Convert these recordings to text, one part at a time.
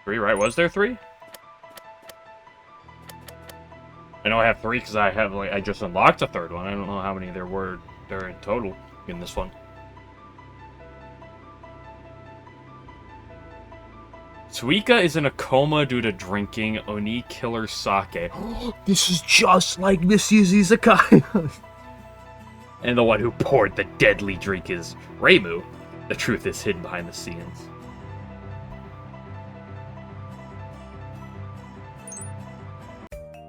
3, right? Was there 3? I know I have 3 because I just unlocked a third one. I don't know how many there in total in this one. Suika is in a coma due to drinking Oni killer sake. This is just like Mrs. Izakaya. And the one who poured the deadly drink is Reimu. The truth is hidden behind the scenes.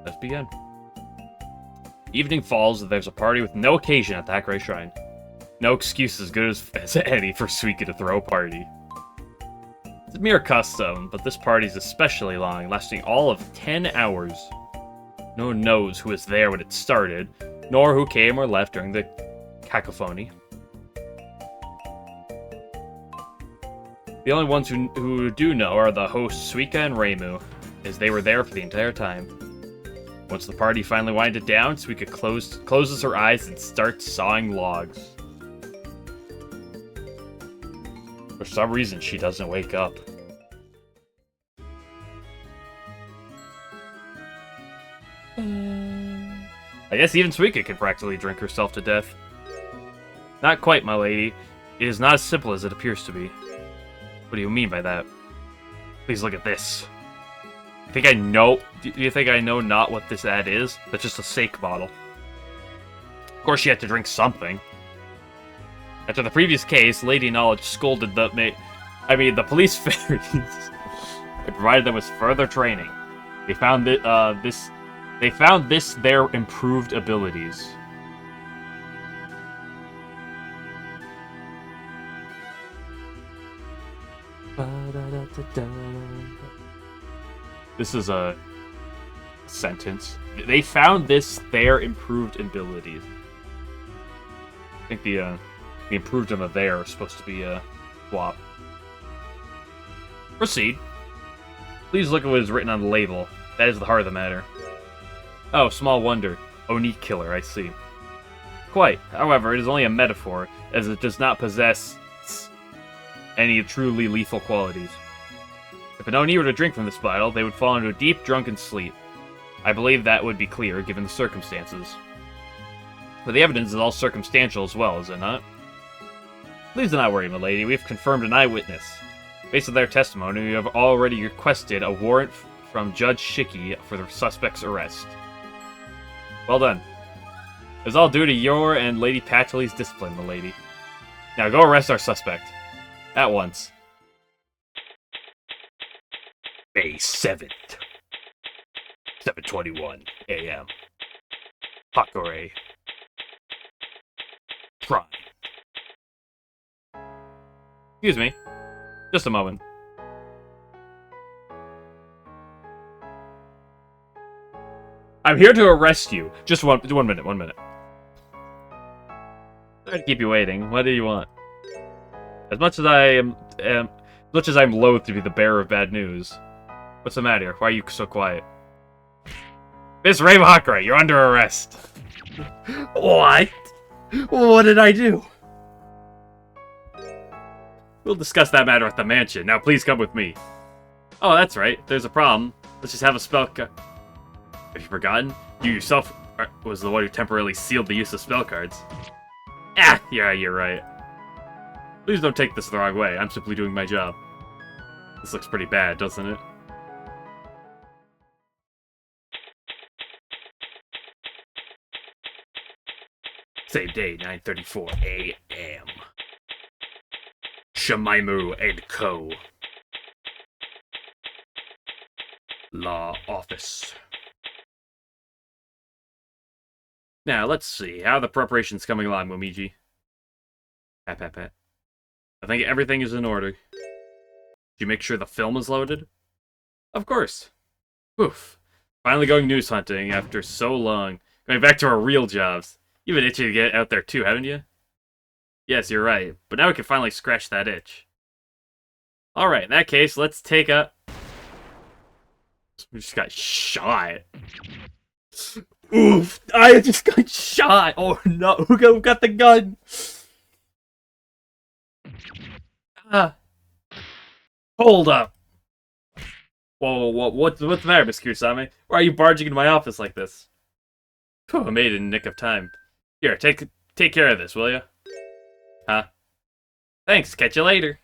Let's begin. Evening falls, there's a party with no occasion at the Hakurai Shrine. No excuse as good as any for Suika to throw a party. It's a mere custom, but this party's especially long, lasting all of 10 hours. No one knows who was there when it started, nor who came or left during the cacophony. The only ones who do know are the hosts Suika and Reimu, as they were there for the entire time. Once the party finally winded down, Suika closes her eyes and starts sawing logs. For some reason, she doesn't wake up. I guess even Suika can practically drink herself to death. Not quite, my lady. It is not as simple as it appears to be. What do you mean by that? Please look at this. Do you think I know not what this ad is? That's just a sake bottle. Of course she had to drink something. After the previous case, Lady Knowledge scolded the police fairies and provided them with further training. They found this their improved abilities. This is a sentence. They found this their improved abilities. I think the improved and the there are supposed to be a swap. Proceed. Please look at what is written on the label. That is the heart of the matter. Oh, small wonder. Oni killer, I see. Quite. However, it is only a metaphor, as it does not possess any truly lethal qualities. If an Oni were to drink from this bottle, they would fall into a deep, drunken sleep. I believe that would be clear, given the circumstances. But the evidence is all circumstantial as well, is it not? Please do not worry, my lady. We have confirmed an eyewitness. Based on their testimony, we have already requested a warrant from Judge Shiki for the suspect's arrest. Well done. It is all due to your and Lady Patchley's discipline, my lady. Now go arrest our suspect. At once. May 7th. 7:21 a.m. Hakurai Shrine. Excuse me. Just a moment. I'm here to arrest you. Just one minute. Sorry to keep you waiting. What do you want? As much as I'm loath to be the bearer of bad news. What's the matter? Why are you so quiet? Miss Reimu Hakurai, you're under arrest. What? What did I do? We'll discuss that matter at the mansion. Now please come with me. Oh, that's right. There's a problem. Let's just have a spell card. Have you forgotten? You yourself was the one who temporarily sealed the use of spell cards. Ah, yeah, you're right. Please don't take this the wrong way. I'm simply doing my job. This looks pretty bad, doesn't it? Same day, 9:34 a.m. Shimaimu and Co. Law Office. Now, let's see. How are the preparations coming along, Momiji? Pat, pat, pat. I think everything is in order. Did you make sure the film is loaded? Of course. Oof. Finally going news hunting after so long. Going back to our real jobs. You've been itching to get out there too, haven't you? Yes, you're right. But now we can finally scratch that itch. Alright, in that case, let's take a... We just got shot. Oof! I just got shot! Oh no, who got the gun? Hold up. Whoa, what's the matter, Miss Kusame? Why are you barging into my office like this? Phew, I made it in the nick of time. Here, take care of this, will you? Huh? Thanks, catch you later.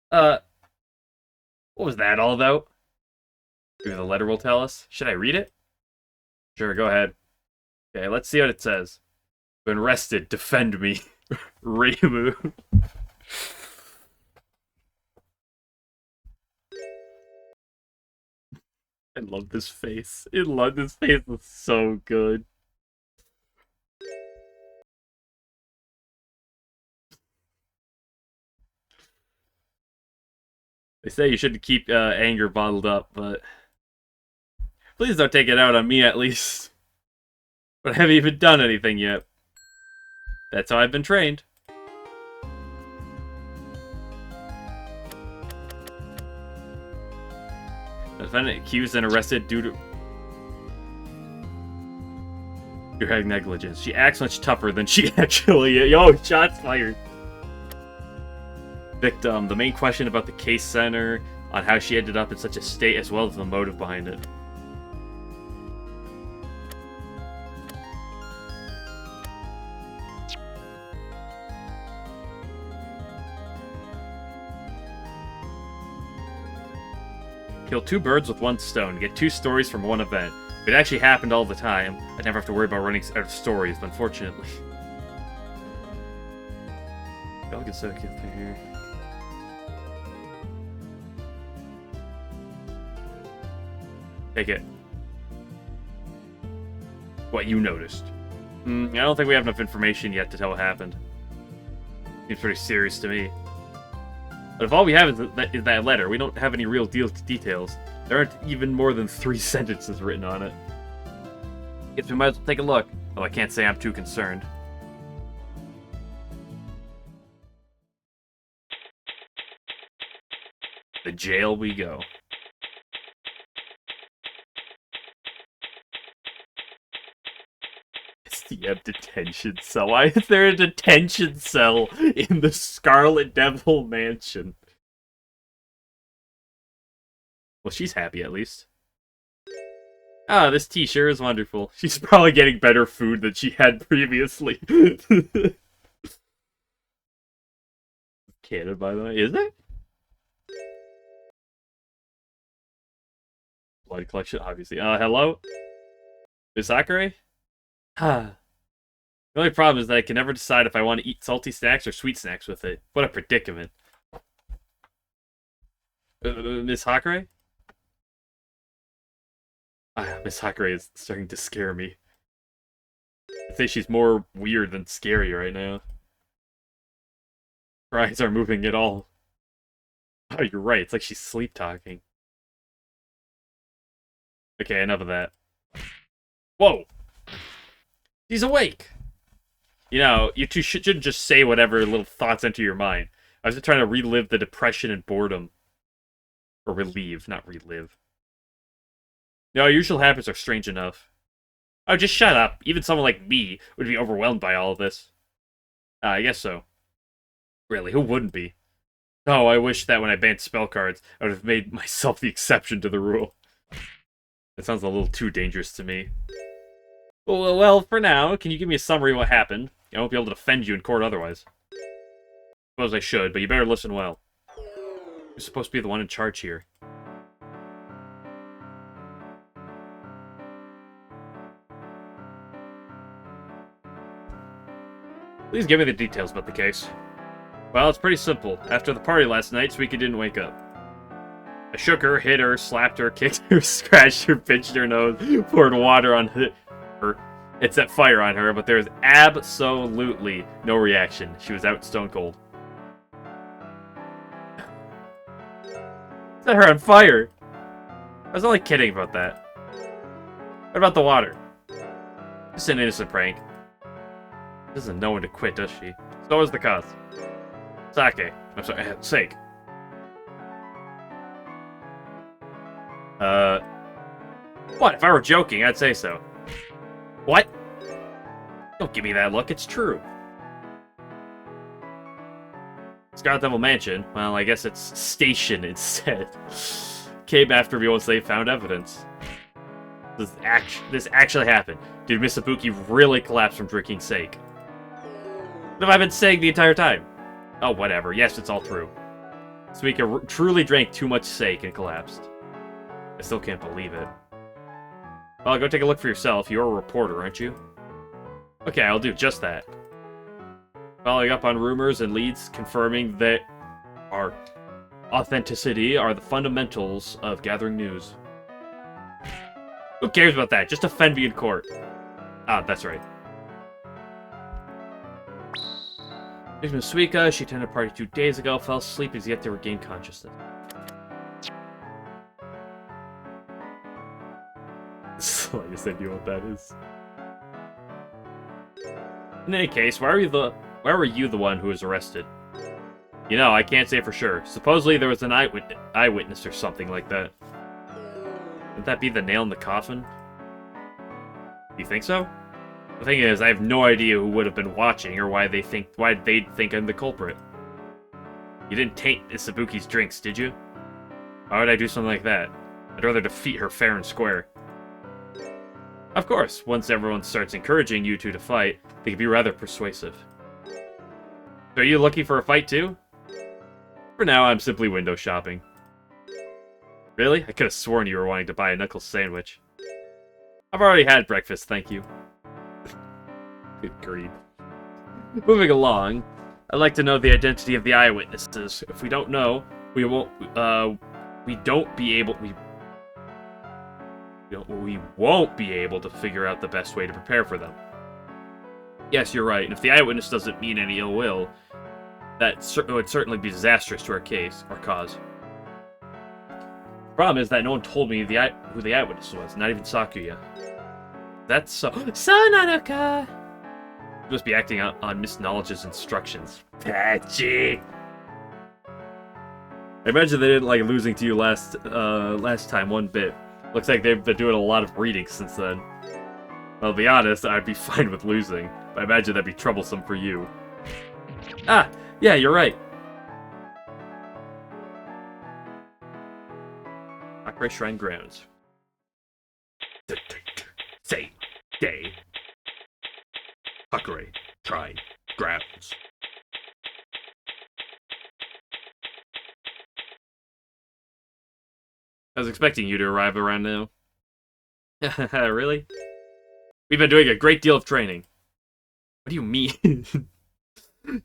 What was that all about? Maybe the letter will tell us. Should I read it? Sure, go ahead. Okay, let's see what it says. Been arrested, defend me. Reimu. I love this face. This face is so good. They say you shouldn't keep anger bottled up, but please don't take it out on me at least. But I haven't even done anything yet. That's how I've been trained. The defendant accused and arrested due to her negligence. She acts much tougher than she actually is. Yo, shots fired. Victim. The main question about the case center on how she ended up in such a state as well as the motive behind it. Kill 2 birds with 1 stone. Get 2 stories from 1 event. If it actually happened all the time, I'd never have to worry about running out of stories, unfortunately. I'll get so cute here. Take it. What you noticed. I don't think we have enough information yet to tell what happened. Seems pretty serious to me. But if all we have is that letter, we don't have any real details. There aren't even more than 3 sentences written on it. Guess we might as well take a look, though I can't say I'm too concerned. The jail we go. It's the detention cell. Why is there a detention cell in the Scarlet Devil mansion? Well, she's happy at least. Ah, this tea sure is wonderful. She's probably getting better food than she had previously. Canon, by the way. Is it? Blood collection, obviously. Hello? Miss Sakurai? The only problem is that I can never decide if I want to eat salty snacks or sweet snacks with it. What a predicament. Miss Sakurai? Miss Sakurai is starting to scare me. I'd say she's more weird than scary right now. Her eyes aren't moving at all. Oh, you're right. It's like she's sleep-talking. Okay, enough of that. Whoa! He's awake! You know, you two shouldn't just say whatever little thoughts enter your mind. I was just trying to relive the depression and boredom. Or relieve, not relive. No, usual habits are strange enough. Oh, just shut up. Even someone like me would be overwhelmed by all of this. I guess so. Really, who wouldn't be? Oh, I wish that when I banned spell cards, I would have made myself the exception to the rule. That sounds a little too dangerous to me. Well, for now, can you give me a summary of what happened? I won't be able to defend you in court otherwise. Suppose I should, but you better listen well. You're supposed to be the one in charge here. Please give me the details about the case. Well, it's pretty simple. After the party last night, Suika didn't wake up. I shook her, hit her, slapped her, kicked her, scratched her, pinched her nose, poured water on her. It set fire on her, but there was absolutely no reaction. She was out stone cold. Set her on fire? I was only kidding about that. What about the water? Just an innocent prank. She doesn't know when to quit, does she? So was the cause. Sake. I'm sorry, sake. What? If I were joking, I'd say so. What? Don't give me that look, it's true. Scarlet Devil Mansion? Well, I guess it's station instead. came after me once they found evidence. This actually happened. Did Miss Ibuki really collapse from drinking sake? What have I been saying the entire time? Oh, whatever. Yes, it's all true. Suika truly drank too much sake and collapsed. I still can't believe it. Well, go take a look for yourself. You're a reporter, aren't you? Okay, I'll do just that. Following up on rumors and leads confirming that our authenticity are the fundamentals of gathering news. Who cares about that? Just offend me in court. Ah, that's right. There's Miss Suika. She attended a party 2 days ago, fell asleep, is yet to regain consciousness. Like I said, you know what that is. In any case, why were you the one who was arrested? You know, I can't say for sure. Supposedly there was an eyewitness or something like that. Would that be the nail in the coffin? You think so? The thing is, I have no idea who would have been watching or why they'd think I'm the culprit. You didn't taint Isabuki's drinks, did you? Why would I do something like that? I'd rather defeat her fair and square. Of course, once everyone starts encouraging you two to fight, they can be rather persuasive. So are you looking for a fight too? For now, I'm simply window shopping. Really? I could have sworn you were wanting to buy a knuckle sandwich. I've already had breakfast, thank you. Good grief. Moving along, I'd like to know the identity of the eyewitnesses. If we don't know, we won't be able to figure out the best way to prepare for them. Yes, you're right, and if the eyewitness doesn't mean any ill will, that would certainly be disastrous to our cause. The problem is that no one told me who the eyewitness was, not even Sakuya. That's so... Sanaruka! You must be acting on Miss Knowledge's instructions. Patchy! I imagine they didn't like losing to you last time one bit. Looks like they've been doing a lot of reading since then. Well, to be honest, I'd be fine with losing, but I imagine that'd be troublesome for you. Ah, yeah, you're right. Akure Shrine Grounds. Say, day. Akure Shrine Grounds. I was expecting you to arrive around now. Really? We've been doing a great deal of training. What do you mean?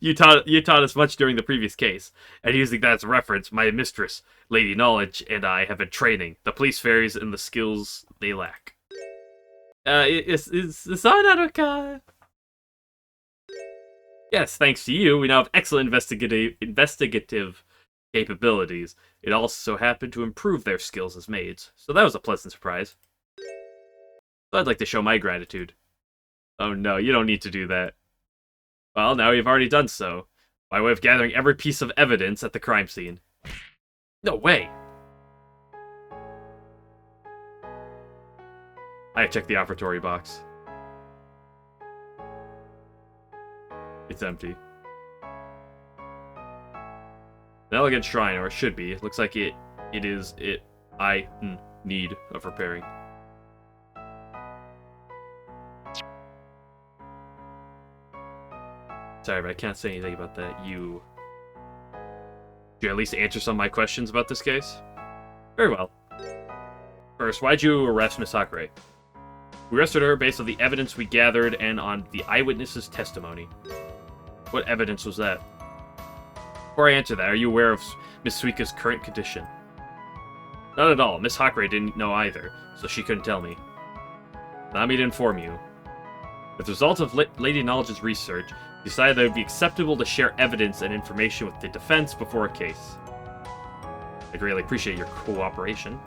You taught us much during the previous case, and using that as a reference, my mistress, Lady Knowledge, and I have been training the police fairies in the skills they lack. Is Sanaruka? Yes, thanks to you, we now have excellent investigative capabilities. It also happened to improve their skills as maids, so that was a pleasant surprise. So I'd like to show my gratitude. Oh no, you don't need to do that. Well, now you've already done so, by way of gathering every piece of evidence at the crime scene. No way! I checked the offertory box. It's empty. An elegant shrine, or it should be. It looks like it is I need of repairing. Sorry, but I can't say anything about that. You at least answer some of my questions about this case? Very well. First, why'd you arrest Miss Sakura? We arrested her based on the evidence we gathered and on the eyewitness's testimony. What evidence was that? Before I answer that, are you aware of Miss Suika's current condition? Not at all. Miss Hakure didn't know either, so she couldn't tell me. Allow me to inform you. As a result of Lady Knowledge's research, we decided that it would be acceptable to share evidence and information with the defense before a case. I greatly appreciate your cooperation.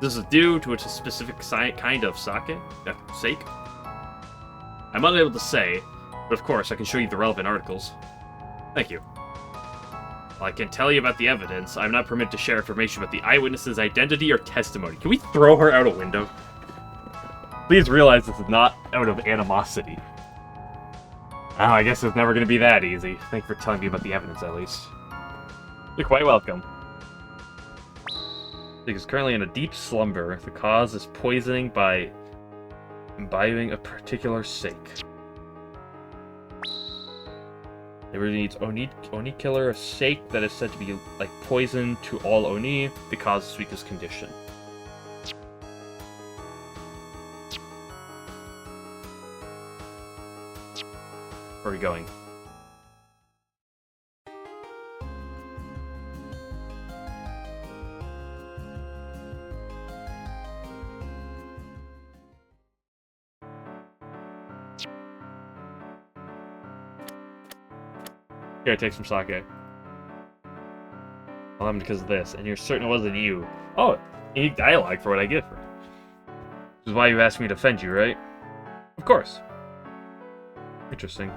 This is due to a specific kind of sake? I'm unable to say, but of course I can show you the relevant articles. Thank you. While I can tell you about the evidence, I'm not permitted to share information about the eyewitness's identity or testimony. Can we throw her out a window? Please realize this is not out of animosity. Oh, I guess it's never going to be that easy. Thanks for telling me about the evidence, at least. You're quite welcome. is currently in a deep slumber. The cause is poisoning by imbibing a particular sake. It really needs Oni killer, a sake that is said to be like poison to all Oni, the cause of weakest condition. Where are we going? Here, take some sake. Well, I'm because of this, and you're certain it wasn't you. Oh, unique dialogue for what I give her. This is why you asked me to defend you, right? Of course. Interesting.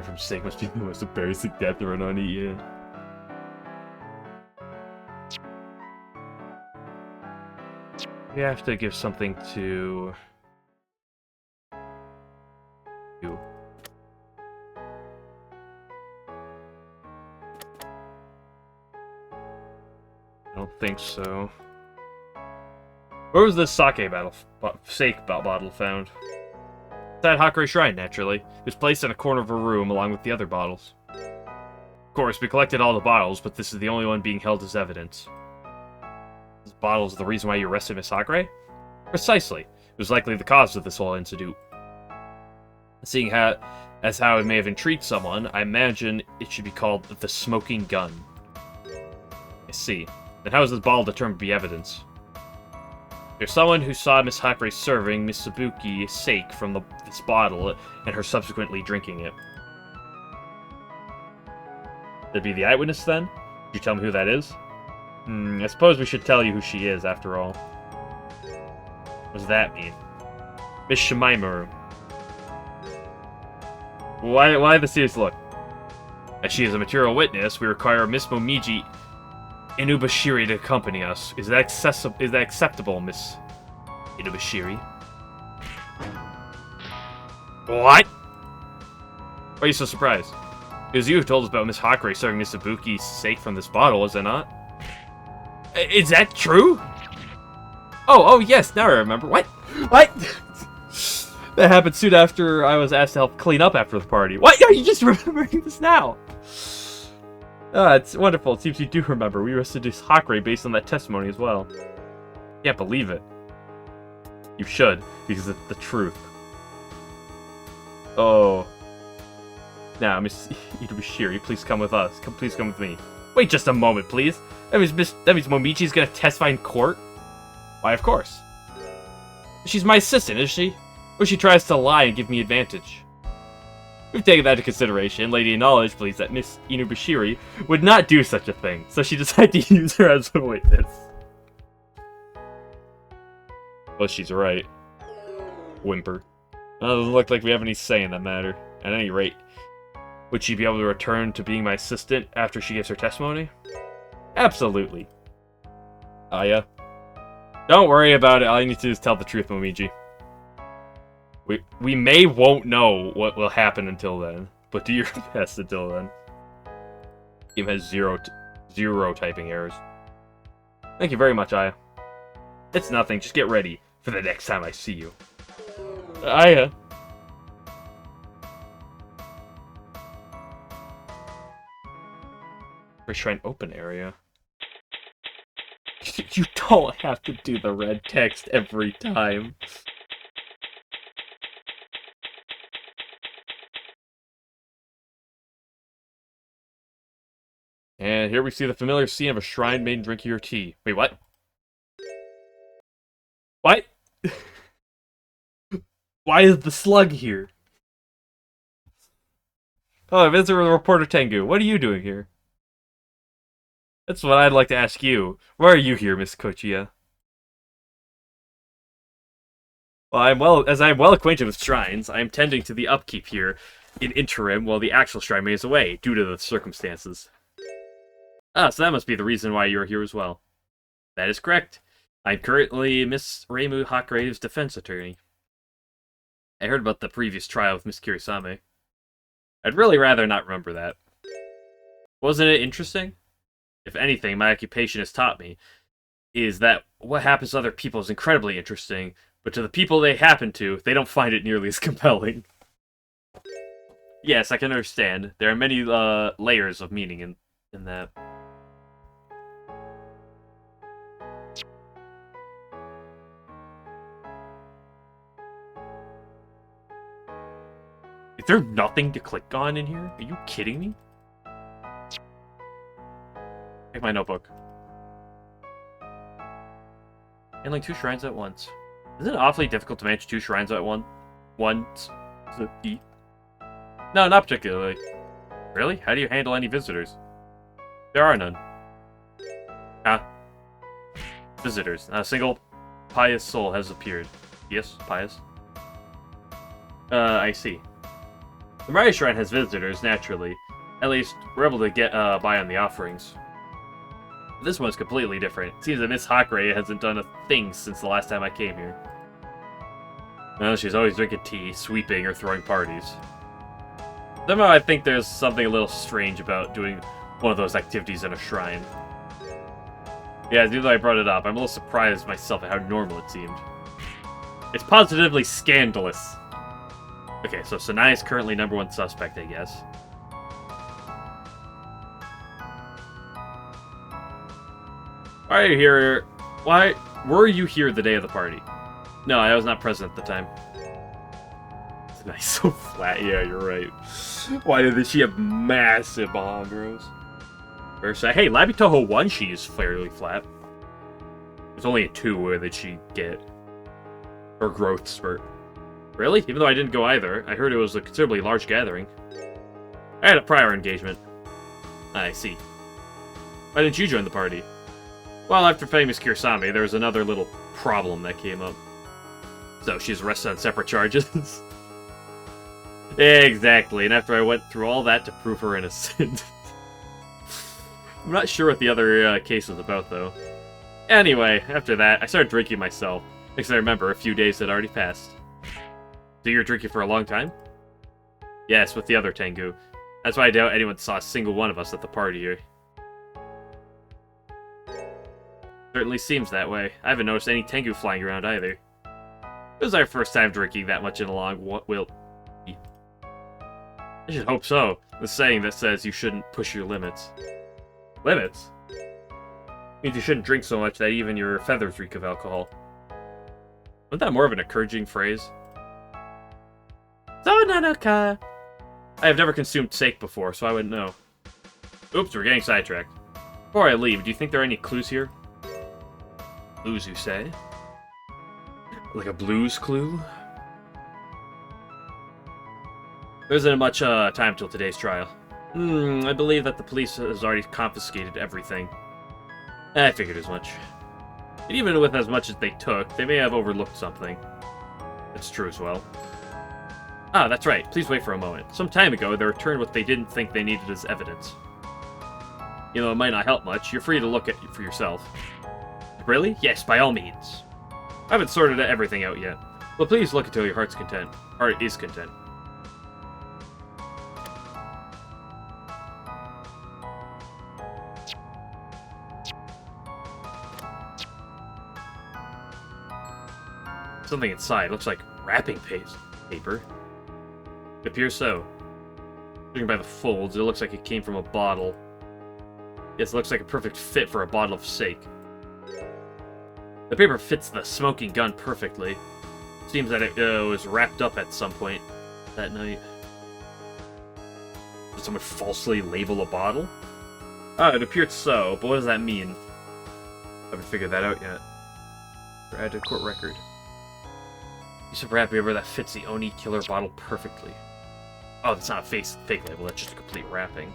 From Sake must be the most embarrassing death run on it, yeah. We have to give something to you. I don't think so. Where was this sake bottle found? That Hakure Shrine, naturally. It was placed in a corner of a room along with the other bottles. Of course, we collected all the bottles, but this is the only one being held as evidence. This bottle is the reason why you arrested Miss Hakure? Precisely. It was likely the cause of this whole incident. Seeing how it may have intrigued someone, I imagine it should be called the Smoking Gun. I see. Then how is this bottle determined to be evidence? There's someone who saw Miss Hakure serving Miss Sabuki sake from this bottle and her subsequently drinking it. That'd be the eyewitness then? Could you tell me who that is? I suppose we should tell you who she is, after all. What does that mean? Miss Shimaimaru. Why the serious look? As she is a material witness, we require Miss Momiji Inubashiri to accompany us. Is that acceptable, Miss Inubashiri? What? Why are you so surprised? It was you who told us about Miss Hakure serving Miss Sabuki's sake from this bottle, is it not? Is that true? Oh, yes, now I remember. What? That happened soon after I was asked to help clean up after the party. What? Are you just remembering this now? It's wonderful. It seems you do remember. We arrested Miss Hakure based on that testimony as well. Can't believe it. You should, because it's the truth. Oh. Now, Miss Inubashiri, please come with us. Please come with me. Wait just a moment, please. That means Momichi's gonna testify in court? Why, of course. She's my assistant, is she? Or she tries to lie and give me advantage. We've taken that into consideration. Lady acknowledged, please, that Miss Inubashiri would not do such a thing, so she decided to use her as a witness. Well, she's right. Whimper. Well, it doesn't look like we have any say in that matter. At any rate, would she be able to return to being my assistant after she gives her testimony? Absolutely. Aya. Don't worry about it. All you need to do is tell the truth, Momiji. We won't know what will happen until then, but do your best until then. Game has zero typing errors. Thank you very much, Aya. It's nothing. Just get ready for the next time I see you. Aya. Shrine open area. You don't have to do the red text every time. And here we see the familiar scene of a shrine maiden drinking her tea. Wait, what? What? Why is the slug here? Oh, visitor reporter Tengu. What are you doing here? That's what I'd like to ask you. Why are you here, Miss Kochiya? Well, as I'm well acquainted with shrines, I am tending to the upkeep here in interim while the actual shrine is away, due to the circumstances. Ah, so that must be the reason why you're here as well. That is correct. I'm currently Miss Reimu Hakure's defense attorney. I heard about the previous trial with Miss Kirisame. I'd really rather not remember that. Wasn't it interesting? If anything, my occupation has taught me is that what happens to other people is incredibly interesting, but to the people they happen to, they don't find it nearly as compelling. Yes, I can understand. There are many layers of meaning in that. Is there nothing to click on in here? Are you kidding me? Take my notebook. Handling 2 shrines at once. Isn't it awfully difficult to manage 2 shrines at once? No, not particularly. Really? How do you handle any visitors? There are none. Huh? Visitors. Not a single pious soul has appeared. Yes, pious. I see. The Mariah Shrine has visitors, naturally. At least, we're able to get by on the offerings. This one's completely different. It seems that Miss Hakure hasn't done a thing since the last time I came here. Well, she's always drinking tea, sweeping, or throwing parties. Somehow I think there's something a little strange about doing one of those activities in a shrine. Yeah, even though I brought it up, I'm a little surprised myself at how normal it seemed. It's positively scandalous. Okay, so Sanai is currently #1 suspect, I guess. Why are you here? Why were you here the day of the party? No, I was not present at the time. Nice, so flat. Yeah, you're right. Why did she have massive Bahagros? Hey, Labby Touhou 1, she is fairly flat. There's only a 2 where did she get her growth spurt. Really? Even though I didn't go either, I heard it was a considerably large gathering. I had a prior engagement. I see. Why didn't you join the party? Well, after famous Kirisame, there was another little problem that came up. So she's arrested on separate charges. Exactly, and after I went through all that to prove her innocent. I'm not sure what the other case was about, though. Anyway, after that, I started drinking myself. Next I remember, a few days had already passed. So you were drinking for a long time? Yes, with the other Tengu. That's why I doubt anyone saw a single one of us at the party here. Certainly seems that way. I haven't noticed any Tengu flying around either. It was our first time drinking that much in a long while. I should hope so. The saying that says you shouldn't push your limits. Limits? Means you shouldn't drink so much that even your feathers reek of alcohol. Wasn't that more of an encouraging phrase? So Nanaka! I have never consumed sake before, so I wouldn't know. Oops, we're getting sidetracked. Before I leave, do you think there are any clues here? Clues, you say? Like a blues clue? There isn't much time till today's trial. I believe that the police has already confiscated everything. I figured as much. And even with as much as they took, they may have overlooked something. It's true as well. Ah, that's right. Please wait for a moment. Some time ago, they returned what they didn't think they needed as evidence. You know, it might not help much. You're free to look at it for yourself. Really? Yes, by all means. I haven't sorted everything out yet. But please look until your heart's content. Heart is content. Something inside. Looks like wrapping paper. It appears so. Judging by the folds, it looks like it came from a bottle. Yes, it looks like a perfect fit for a bottle of sake. The paper fits the smoking gun perfectly. Seems that it was wrapped up at some point that night. Did someone falsely label a bottle? Ah, it appeared so, but what does that mean? I haven't figured that out yet. Add to court record. Piece of wrap paper that fits the Oni killer bottle perfectly. Oh, that's not a fake label, that's just a complete wrapping.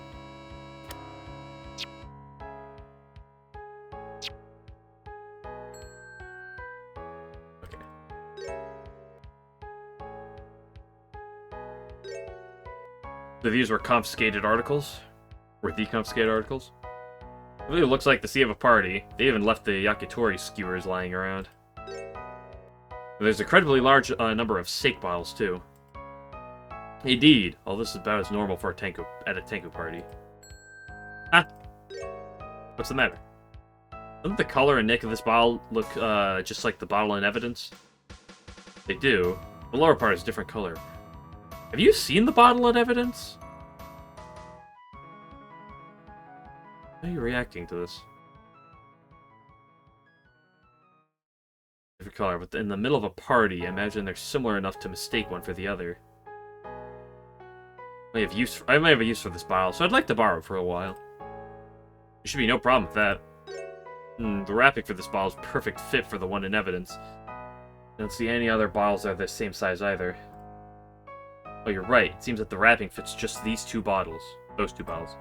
So these were confiscated articles? Were the confiscated articles? really looks like the sea of a party. They even left the yakitori skewers lying around. There's an incredibly large number of sake bottles, too. Indeed. All this is about as normal for a Tenku at a Tenku party. Ah! What's the matter? Doesn't the color and nick of this bottle look just like the bottle in evidence? They do. The lower part is a different color. Have you seen the bottle in evidence? How are you reacting to this? Different color, but in the middle of a party, I imagine they're similar enough to mistake one for the other. I might have a use for this bottle, so I'd like to borrow it for a while. There should be no problem with that. The wrapping for this bottle is perfect fit for the one in evidence. I don't see any other bottles that are the same size either. Oh, you're right. It seems that the wrapping fits just these two bottles. Those two bottles.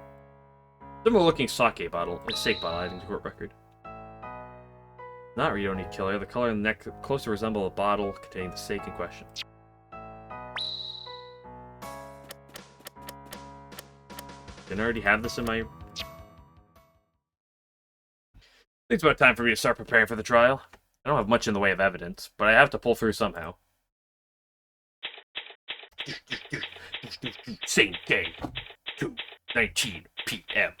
Similar looking sake bottle, or sake bottle, I think, court record. Not Ryoni Killer. The color and the neck closely resemble a bottle containing the sake in question. Didn't I already have this in my... I think it's about time for me to start preparing for the trial. I don't have much in the way of evidence, but I have to pull through somehow. Same day, 2:19 p.m.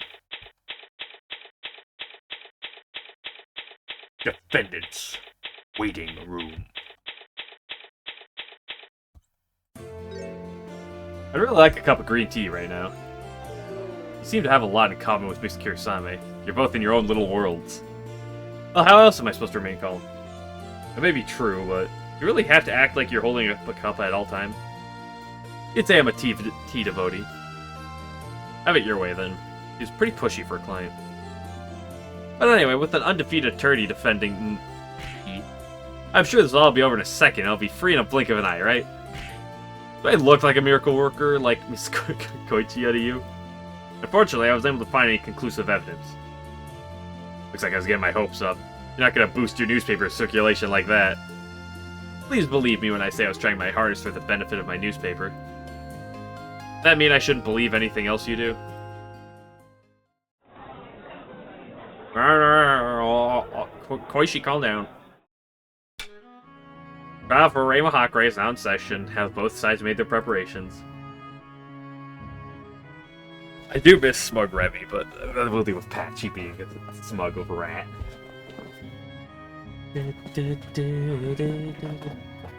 Defendant's waiting room. I'd really like a cup of green tea right now. You seem to have a lot in common with Miss Kirisame. You're both in your own little worlds. Well, how else am I supposed to remain calm? That may be true, but you really have to act like you're holding a cup at all times. You'd say I'm a tea devotee. Have it your way, then. He's pretty pushy for a client. But anyway, with an undefeated attorney defending me, I'm sure this will all be over in a second. I'll be free in a blink of an eye, right? Do I look like a miracle worker, like Miss Koichi out of you? Unfortunately, I was able to find any conclusive evidence. Looks like I was getting my hopes up. You're not going to boost your newspaper circulation like that. Please believe me when I say I was trying my hardest for the benefit of my newspaper. Does that mean I shouldn't believe anything else you do? Koichi, calm down. Trial for Reimu Hakare is now in session. Have both sides made their preparations? I do miss Smug Remy, but we'll deal with Patchy being a smug over rat. The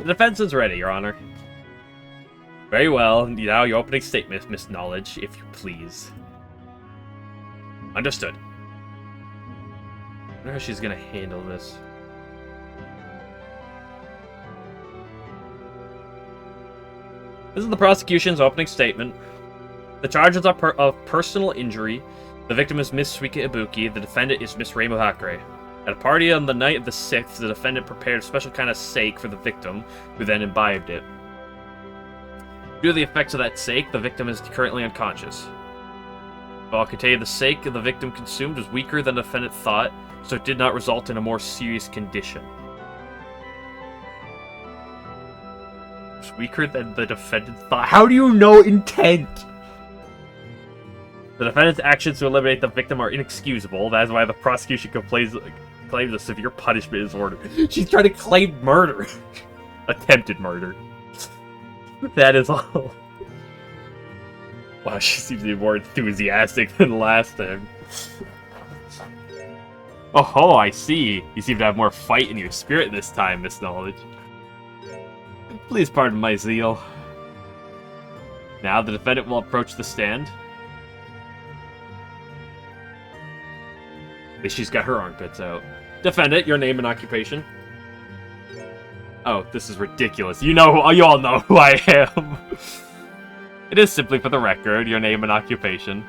defense is ready, Your Honor. Very well. Now your opening statement, Miss Knowledge, if you please. Understood. I wonder how she's gonna handle this. This is the prosecution's opening statement. The charges are of personal injury. The victim is Miss Suika Ibuki. The defendant is Miss Reimu Hakare. At a party on the night of the 6th, the defendant prepared a special kind of sake for the victim, who then imbibed it. Due to the effects of that sake, the victim is currently unconscious. While containing the sake the victim consumed was weaker than the defendant thought, so it did not result in a more serious condition. It was weaker than the defendant thought. How do you know intent? The defendant's actions to eliminate the victim are inexcusable. That is why the prosecution claims a severe punishment is ordered. She's trying to claim murder. Attempted murder. That is all. Wow, she seems to be more enthusiastic than last time. Oh, I see. You seem to have more fight in your spirit this time, Miss Knowledge. Please pardon my zeal. Now the defendant will approach the stand. At least she's got her armpits out. Defendant, your name and occupation. Oh, this is ridiculous. You all know who I am. It is simply for the record, your name and occupation.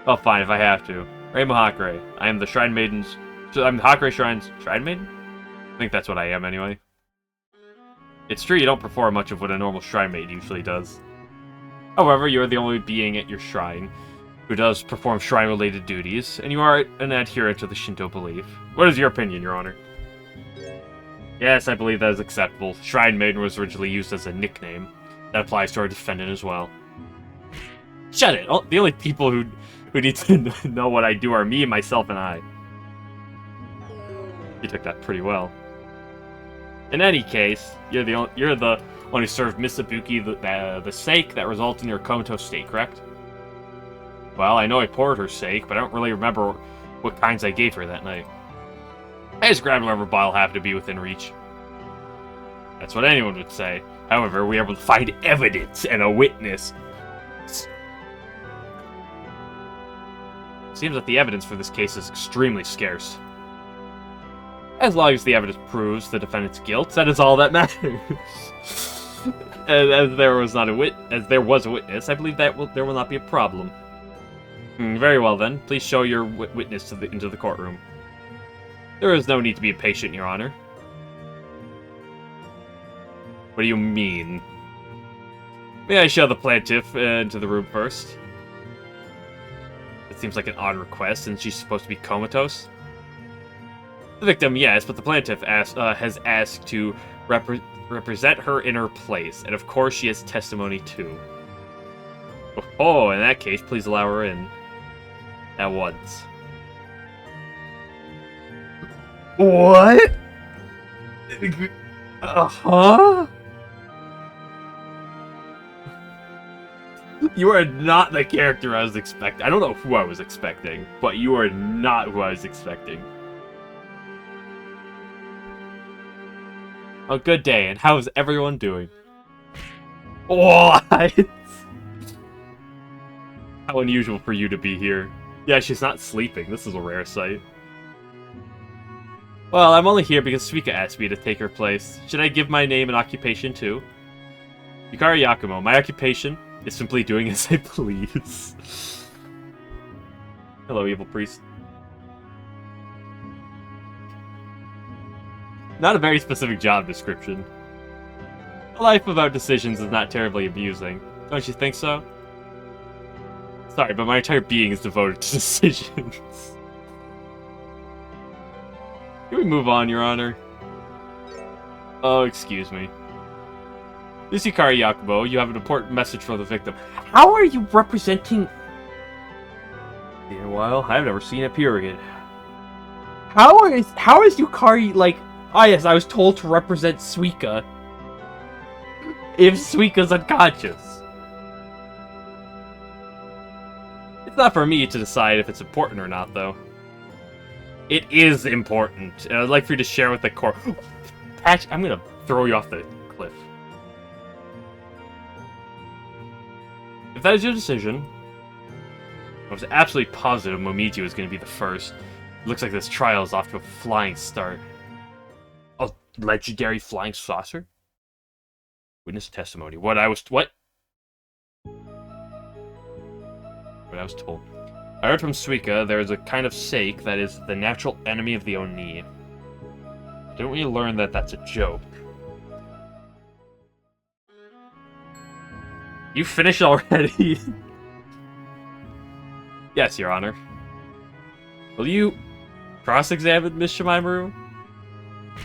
Oh, fine, if I have to. Reimu Hakare. I am the Shrine Maiden's... I'm Hakare Shrine's... Shrine Maiden? I think that's what I am, anyway. It's true you don't perform much of what a normal Shrine Maiden usually does. However, you are the only being at your shrine who does perform shrine-related duties, and you are an adherent to the Shinto belief. What is your opinion, Your Honor? Yes, I believe that is acceptable. Shrine Maiden was originally used as a nickname. That applies to our defendant as well. Shut it! The only people who who need to know what I do are me, myself, and I. You took that pretty well. In any case, you're the one who served Miss Ibuki the sake that resulted in your comatose state, correct? Well, I know I poured her sake, but I don't really remember what kinds I gave her that night. I just grabbed whatever bottle happened to be within reach. That's what anyone would say. However, we were able to find evidence and a witness. Seems that the evidence for this case is extremely scarce. As long as the evidence proves the defendant's guilt, that is all that matters. As there was a witness, I believe that there will not be a problem. Very well then. Please show your witness into the courtroom. There is no need to be impatient, Your Honor. What do you mean? May I show the plaintiff into the room first? It seems like an odd request, since she's supposed to be comatose. The victim, yes, but the plaintiff has asked to represent her in her place, and of course she has testimony too. Oh, in that case, please allow her in. At once. What? Huh? You are not the character I was expecting. I don't know who I was expecting, but you are not who I was expecting. Oh, good day, and how's everyone doing? What? How unusual for you to be here. Yeah, she's not sleeping. This is a rare sight. Well, I'm only here because Suika asked me to take her place. Should I give my name and occupation too? Yukari Yakumo. My occupation is simply doing as I please. Hello, evil priest. Not a very specific job description. A life without decisions is not terribly amusing. Don't you think so? Sorry, but my entire being is devoted to decisions. Can we move on, Your Honor? Oh, excuse me. This is Yukari Yakumo. You have an important message for the victim. How are you representing... In a while, I've never seen a period. How is Yukari, like... Ah, yes, I was told to represent Suika. If Suika's unconscious. It's not for me to decide if it's important or not, though. It is important, and I'd like for you to share with the court. Patch, I'm gonna throw you off the cliff. If that is your decision, I was absolutely positive Momiji was gonna be the first. It looks like this trial is off to a flying start. A legendary flying saucer? Witness testimony. What I was told. I heard from Suika there is a kind of sake that is the natural enemy of the Oni. Didn't we learn that that's a joke? You finished already? Yes, Your Honor. Will you cross-examine Miss Shimaimuru?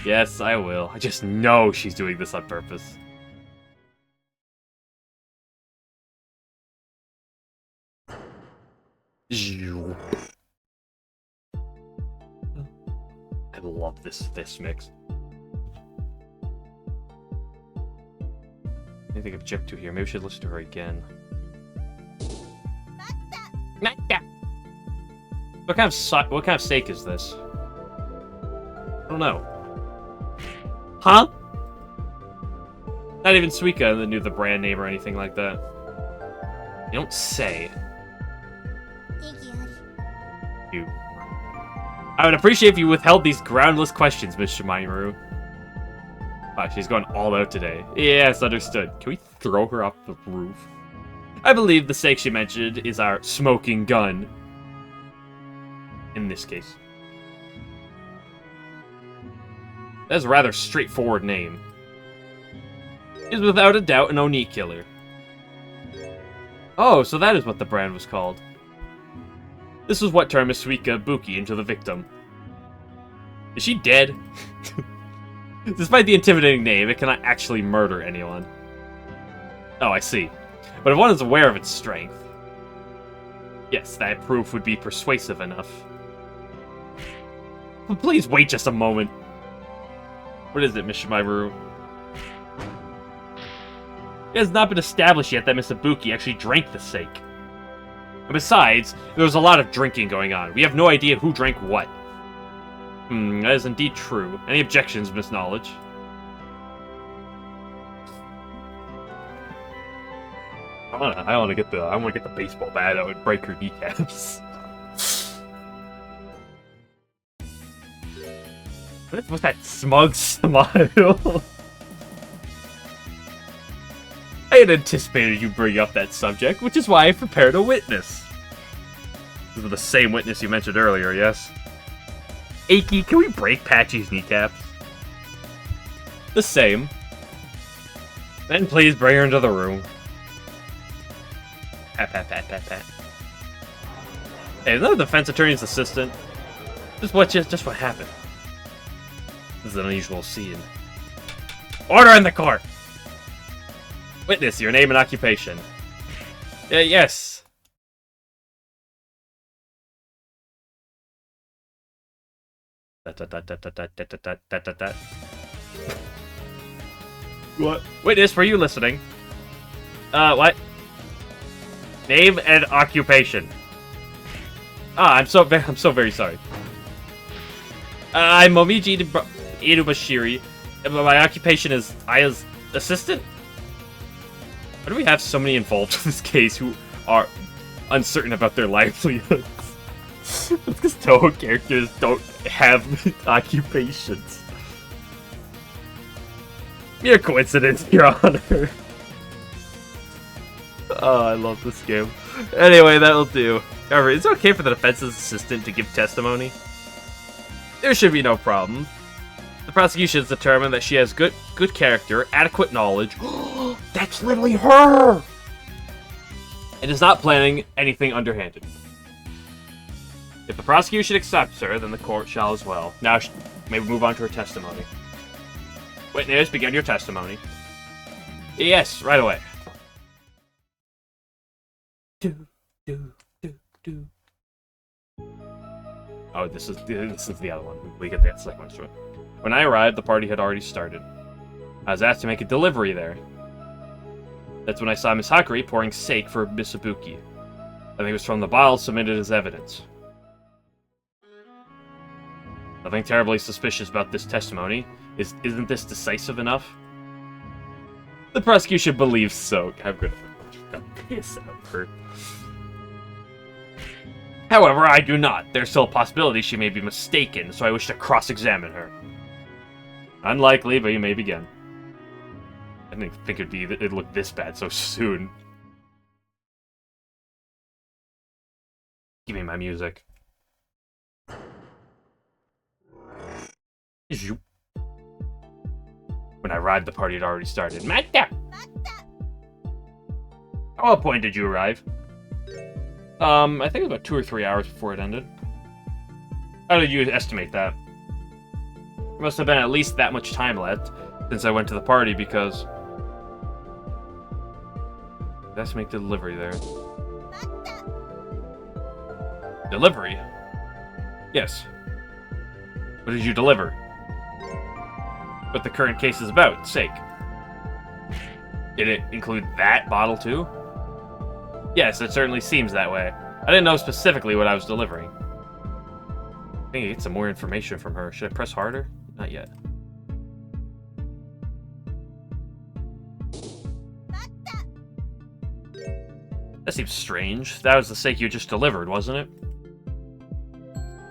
Yes, I will. I just know she's doing this on purpose. I love this mix. I think of Gyakuten here. Maybe we should listen to her again. What kind of steak is this? I don't know. Huh? Not even Suika knew the brand name or anything like that. You don't say. You. I would appreciate if you withheld these groundless questions, Miss Shimaimuru. Wow, she's going all out today. Yes, understood. Can we throw her off the roof? I believe the sake she mentioned is our smoking gun. In this case. That's a rather straightforward name. Is without a doubt an Oni killer. Oh, so that is what the brand was called. This is what turned Suika Buki into the victim. Is she dead? Despite the intimidating name, it cannot actually murder anyone. Oh, I see. But if one is aware of its strength... Yes, that proof would be persuasive enough. But please wait just a moment. What is it, Miss Shimaru? It has not been established yet that Miss Ibuki actually drank the sake. And besides, there was a lot of drinking going on. We have no idea who drank what. That is indeed true. Any objections, Miss Knowledge? I want to get the baseball bat out and break her kneecaps. What's that smug smile? I had anticipated you bring up that subject, which is why I prepared a witness. This is the same witness you mentioned earlier, yes? Aki, can we break Patchy's kneecaps? The same. Then please bring her into the room. Pat, pat, pat, pat, pat. Hey, isn't that the defense attorney's assistant? Just what happened. This is an unusual scene. Order in the court! Witness, your name and occupation. Yes. What? Witness, were you listening? What? Name and occupation. I'm so very sorry. I'm Momiji Inubashiri. My occupation is Aya's assistant. Why do we have so many involved in this case who are uncertain about their livelihoods? It's because Touhou characters don't have occupations. Mere coincidence, Your Honor. Oh, I love this game. Anyway, that'll do. However, it's okay for the defense's assistant to give testimony. There should be no problem. The prosecution has determined that she has good character, adequate knowledge. That's literally her! And is not planning anything underhanded. If the prosecution accepts her, then the court shall as well. Now, may we move on to her testimony. Witness, begin your testimony. Yes, right away. Oh, this is the other one. We get that second one. When I arrived, the party had already started. I was asked to make a delivery there. That's when I saw Miss Hakari pouring sake for Miss Ibuki. I think it was from the bottle submitted as evidence. Nothing terribly suspicious about this testimony. Isn't this decisive enough? The prosecution believes so. I'm gonna piss out of her. However, I do not. There's still a possibility she may be mistaken, so I wish to cross-examine her. Unlikely, but you may begin. I didn't think it'd look this bad so soon. Give me my music. When I arrived, the party had already started. Mata! At what point did you arrive? I think it was about 2 or 3 hours before it ended. How did you estimate that? There must have been at least that much time left since I went to the party because... Let's make the delivery there. Delivery? Yes. What did you deliver? What the current case is about, sake. Did it include that bottle too? Yes, it certainly seems that way. I didn't know specifically what I was delivering. I think I get some more information from her. Should I press harder? Not yet. That seems strange. That was the sake you just delivered, wasn't it?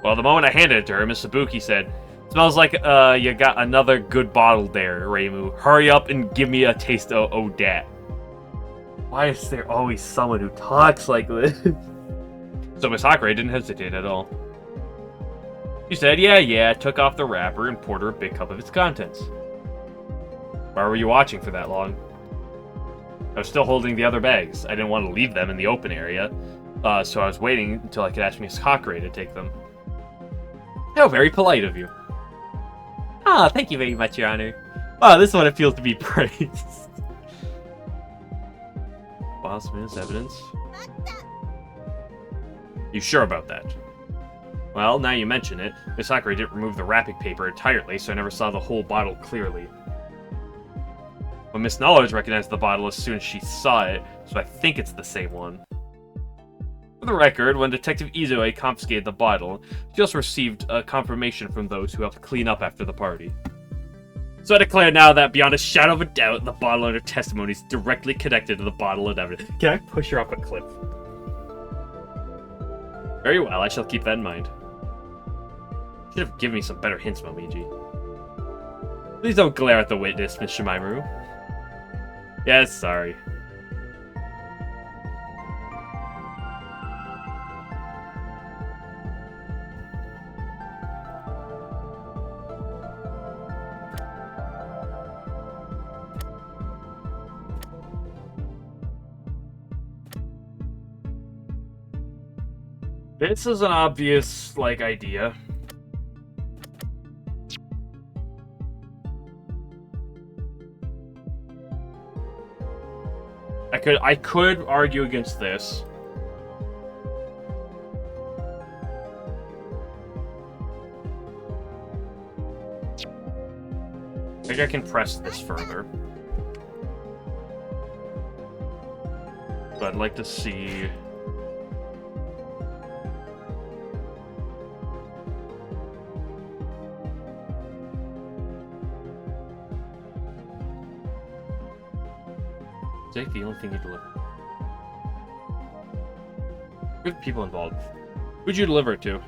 Well, the moment I handed it to her, Miss Ibuki said, "Smells like you got another good bottle there, Reimu. Hurry up and give me a taste of dat." Why is there always someone who talks like this? So Miss Hakari didn't hesitate at all. She said, yeah, took off the wrapper and poured her a big cup of its contents. Why were you watching for that long? I was still holding the other bags. I didn't want to leave them in the open area, so I was waiting until I could ask Miss Hakari to take them. How very polite of you. Ah, thank you very much, Your Honor. Wow, this one appeals to be praised. File submitted as evidence. You sure about that? Well, now you mention it, Miss Yukari didn't remove the wrapping paper entirely, so I never saw the whole bottle clearly. But Miss Knowledge recognized the bottle as soon as she saw it, so I think it's the same one. For the record, when Detective Izoe confiscated the bottle, she also received a confirmation from those who helped clean up after the party. So I declare now that, beyond a shadow of a doubt, the bottle and her testimony is directly connected to the bottle and evidence. Can I push her off a cliff? Very well, I shall keep that in mind. Should have given me some better hints, Momiji. Please don't glare at the witness, Miss Shimaru. Yes, sorry. This is an obvious, idea. I could argue against this. I think I can press this further. But I'd like to see... Is that the only thing you deliver? Good people involved. Who'd you deliver it to?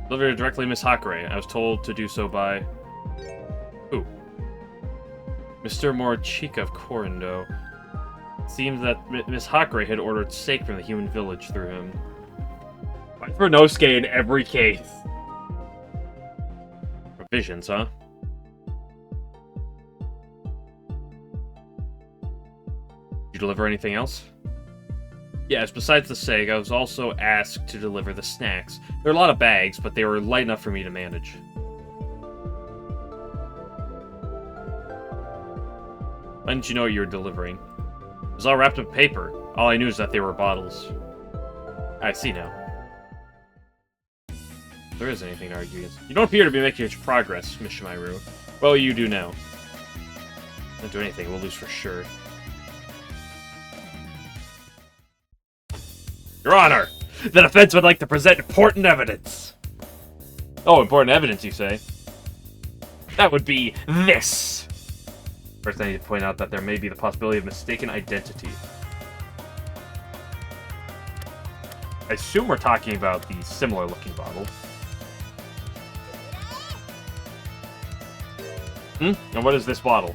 Delivered it directly to Miss Yukari. I was told to do so by... Who? Mr. Morichika of Korindo. It seems that Miss Yukari had ordered steak from the human village through him. Why for Nosuke in every case? Provisions, huh? Did you deliver anything else? Yes, besides the steak, I was also asked to deliver the snacks. There are a lot of bags, but they were light enough for me to manage. Why didn't you know what you were delivering? It was all wrapped in paper. All I knew is that they were bottles. I see now. If there is anything to argue against. You don't appear to be making much progress, Miss Shimaru. Well, you do now. Don't do anything, we'll lose for sure. Your Honor! The defense would like to present important evidence! Oh, important evidence, you say? That would be this! First, I need to point out that there may be the possibility of mistaken identity. I assume we're talking about the similar-looking bottle. And what is this bottle?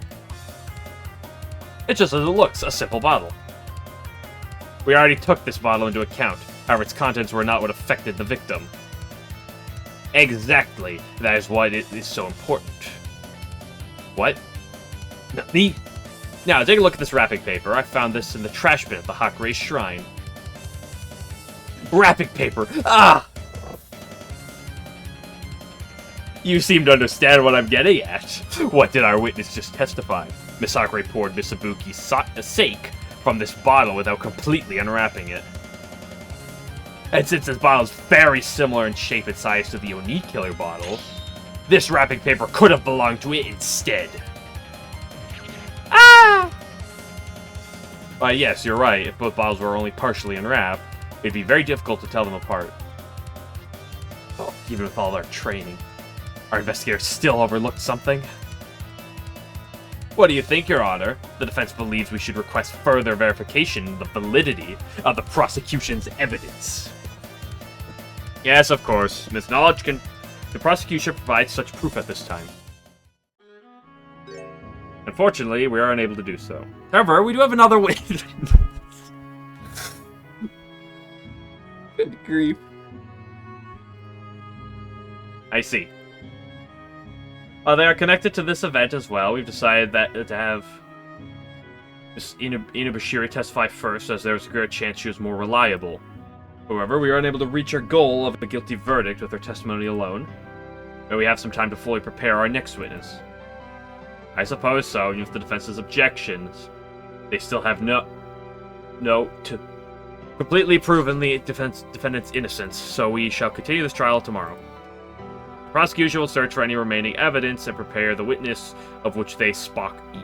It's just as it looks, a simple bottle. We already took this bottle into account. However, its contents were not what affected the victim. Exactly. That is why it is so important. What? No, Now, take a look at this wrapping paper. I found this in the trash bin at the Hakure's shrine. Wrapping paper! Ah! You seem to understand what I'm getting at. What did our witness just testify? Miss Yukari poured Miss Ibuki's sake from this bottle without completely unwrapping it. And since this bottle is very similar in shape and size to the Oni Killer bottle, this wrapping paper could have belonged to it instead. Ah! Yes, you're right. If both bottles were only partially unwrapped, it'd be very difficult to tell them apart. Oh, even with all our training, our investigators still overlooked something. What do you think, Your Honor? The defense believes we should request further verification of the validity of the prosecution's evidence. Yes, of course. Ms. Knowledge can... The prosecution provides such proof at this time. Unfortunately, we are unable to do so. However, we do have another way. Good grief. I see. They are connected to this event as well. We've decided that to have Miss Inubashiri testify first, as there's a greater chance she was more reliable. However, we are unable to reach our goal of a guilty verdict with her testimony alone. But we have some time to fully prepare our next witness. I suppose so, even with the defense's objections. They still have no completely proven the defendant's innocence, so we shall continue this trial tomorrow. The prosecution will search for any remaining evidence and prepare the witness of which they spock eat.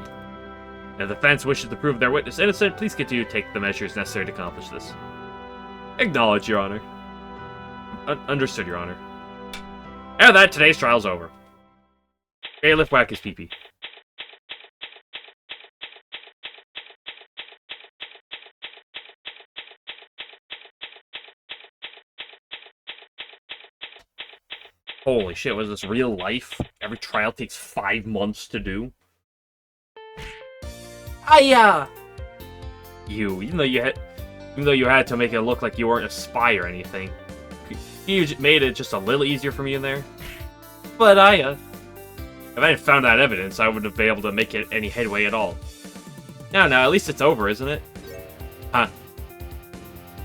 If the defense wishes to prove their witness innocent, please continue to take the measures necessary to accomplish this. Acknowledge, Your Honor. Understood, Your Honor. And that, today's trial's over. Bailiff whack his pee-pee. Holy shit, was this real life? Every trial takes 5 months to do? Hiya! Even though you had to make it look like you weren't a spy or anything, you made it just a little easier for me in there. But if I hadn't found that evidence, I wouldn't have been able to make it any headway at all. Now, at least it's over, isn't it? Huh.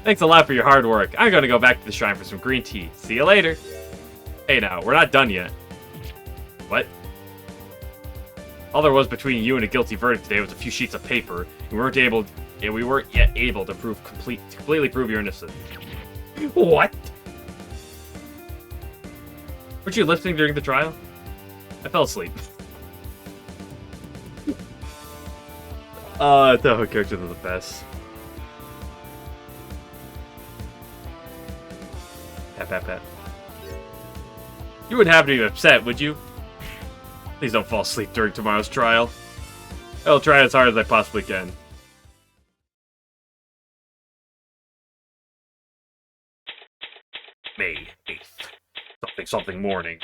Thanks a lot for your hard work. I'm gonna go back to the shrine for some green tea. See you later. Hey now, we're not done yet. What? All there was between you and a guilty verdict today was a few sheets of paper. We weren't yet able to completely prove your innocence. What? Weren't you listening during the trial? I fell asleep. Touhou characters are the best. Pat. You wouldn't have to be upset, would you? Please don't fall asleep during tomorrow's trial. I'll try as hard as I possibly can. May 8th. Something morning.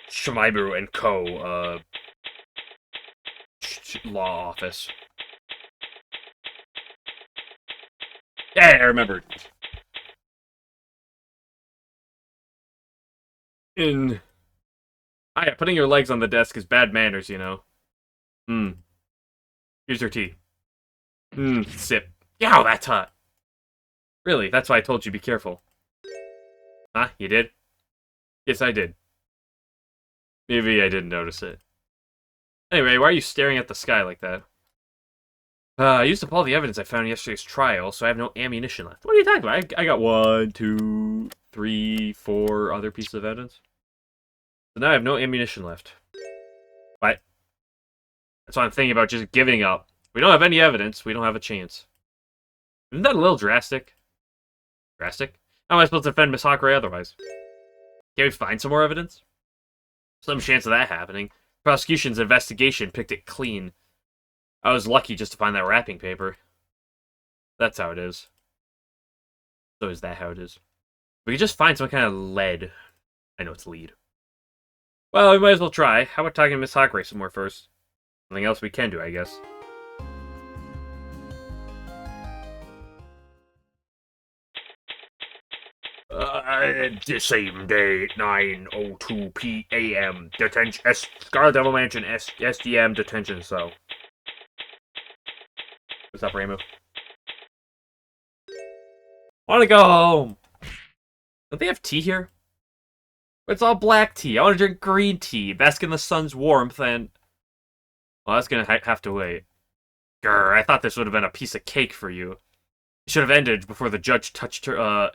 Shimaibu and Co. Law office. Yeah, I remembered. Putting your legs on the desk is bad manners, you know. Here's your tea. Sip. Yow, that's hot. Really, that's why I told you be careful. Huh? You did? Yes, I did. Maybe I didn't notice it. Anyway, why are you staring at the sky like that? I used up all the evidence I found in yesterday's trial, so I have no ammunition left. What are you talking about? I got 1, 2, 3, 4 other pieces of evidence. So now I have no ammunition left. What? That's why I'm thinking about just giving up. We don't have any evidence, we don't have a chance. Isn't that a little drastic? Drastic? How am I supposed to defend Miss Hakurei otherwise? Can't we find some more evidence? Some chance of that happening. Prosecution's investigation picked it clean. I was lucky just to find that wrapping paper. That's how it is. So is that how it is? We could just find some kind of lead. I know it's lead. Well, we might as well try. How about talking to Miss Hakurei some more first? Something else we can do, I guess. The same day, 9:02 p.m. Detention, Scarlet Devil Mansion, SDM detention cell. What's up, Reimu? Want to go home? Don't they have tea here? It's all black tea. I want to drink green tea, bask in the sun's warmth, and... Well, that's gonna have to wait. Grr, I thought this would have been a piece of cake for you. It should have ended before the judge touched her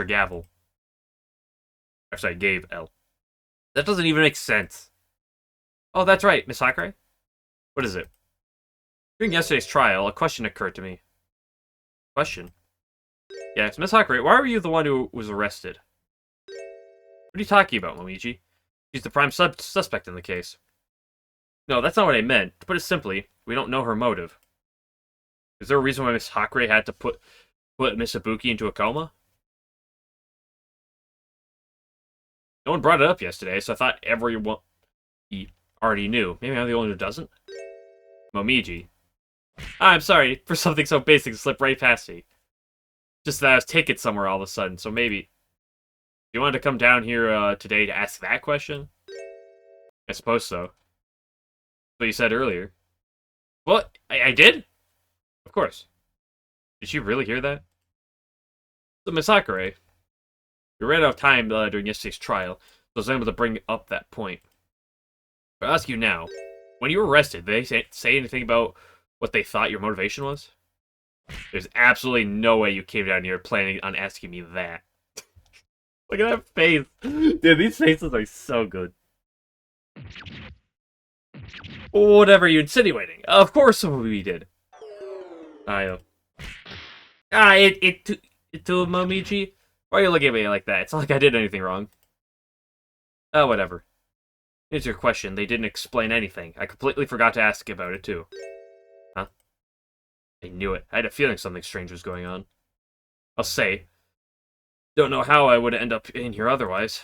gavel. Actually, I gave L. That doesn't even make sense. Oh, that's right, Miss Hakurei. What is it? During yesterday's trial, a question occurred to me. Question? Yes, Miss Hakurei, why were you the one who was arrested? What are you talking about, Luigi? She's the prime suspect in the case. No, that's not what I meant. To put it simply, we don't know her motive. Is there a reason why Miss Hakurei had to put Miss Ibuki into a coma? No one brought it up yesterday, so I thought everyone already knew. Maybe I'm the only one who doesn't? Momiji. I'm sorry for something so basic to slip right past me. Just that I was taken somewhere all of a sudden, so maybe... You wanted to come down here today to ask that question? I suppose so. What you said earlier. Well, I did? Of course. Did she really hear that? So, Miss Hakurei, we ran out of time during yesterday's trial, so I was able to bring up that point. But I'll ask you now, when you were arrested, did they say anything about what they thought your motivation was? There's absolutely no way you came down here planning on asking me that. Look at that face. Dude, these faces are so good. Whatever are you insinuating? Of course we did. It to Momiji? Why are you looking at me like that? It's not like I did anything wrong. Oh, whatever. Here's your question. They didn't explain anything. I completely forgot to ask about it, too. Huh? I knew it. I had a feeling something strange was going on. I'll say. Don't know how I would end up in here otherwise.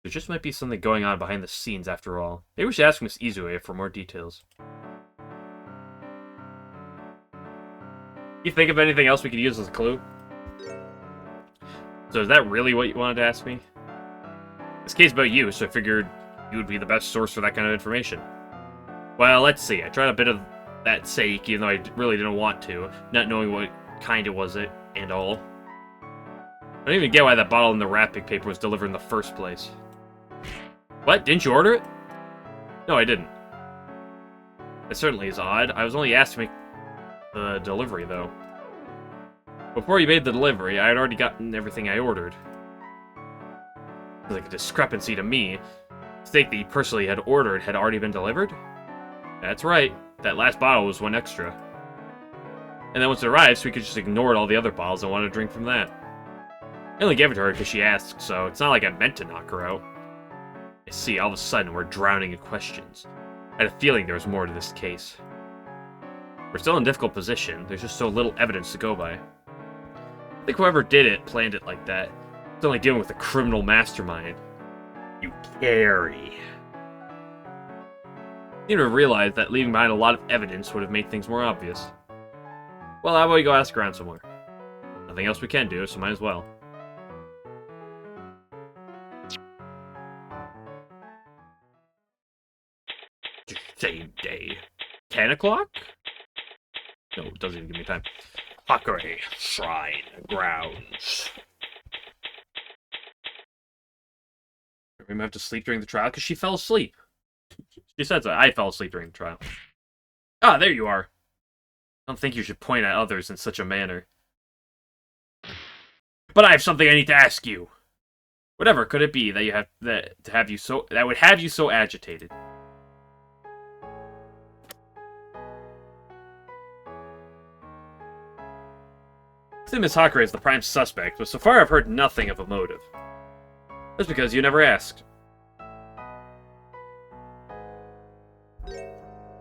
There just might be something going on behind the scenes after all. Maybe we should ask Miss Izue for more details. You think of anything else we could use as a clue? So is that really what you wanted to ask me? This case is about you, so I figured you would be the best source for that kind of information. Well, let's see. I tried a bit of that sake, even though I really didn't want to, not knowing what kind it was and all. I don't even get why that bottle in the wrapping paper was delivered in the first place. What? Didn't you order it? No, I didn't. That certainly is odd. I was only asked to make the delivery, though. Before you made the delivery, I had already gotten everything I ordered. There's like a discrepancy to me. The steak that you personally had ordered had already been delivered? That's right. That last bottle was one extra. And then once it arrived, we could just ignore all the other bottles and want to drink from that. I only gave it to her because she asked, so it's not like I meant to knock her out. I see, all of a sudden, we're drowning in questions. I had a feeling there was more to this case. We're still in a difficult position. There's just so little evidence to go by. I think whoever did it planned it like that. It's only dealing with a criminal mastermind. Yukari. I seem to realize that leaving behind a lot of evidence would have made things more obvious. Well, how about we go ask around somewhere? Nothing else we can do, so might as well. Same day. 10 o'clock? No, it doesn't even give me time. Yukari Shrine Grounds. We might have to sleep during the trial because she fell asleep. She said so. I fell asleep during the trial. Ah, there you are. I don't think you should point at others in such a manner. But I have something I need to ask you. Whatever could it be that would have you so agitated? I think Miss Yukari is the prime suspect, but so far I've heard nothing of a motive. That's because you never asked.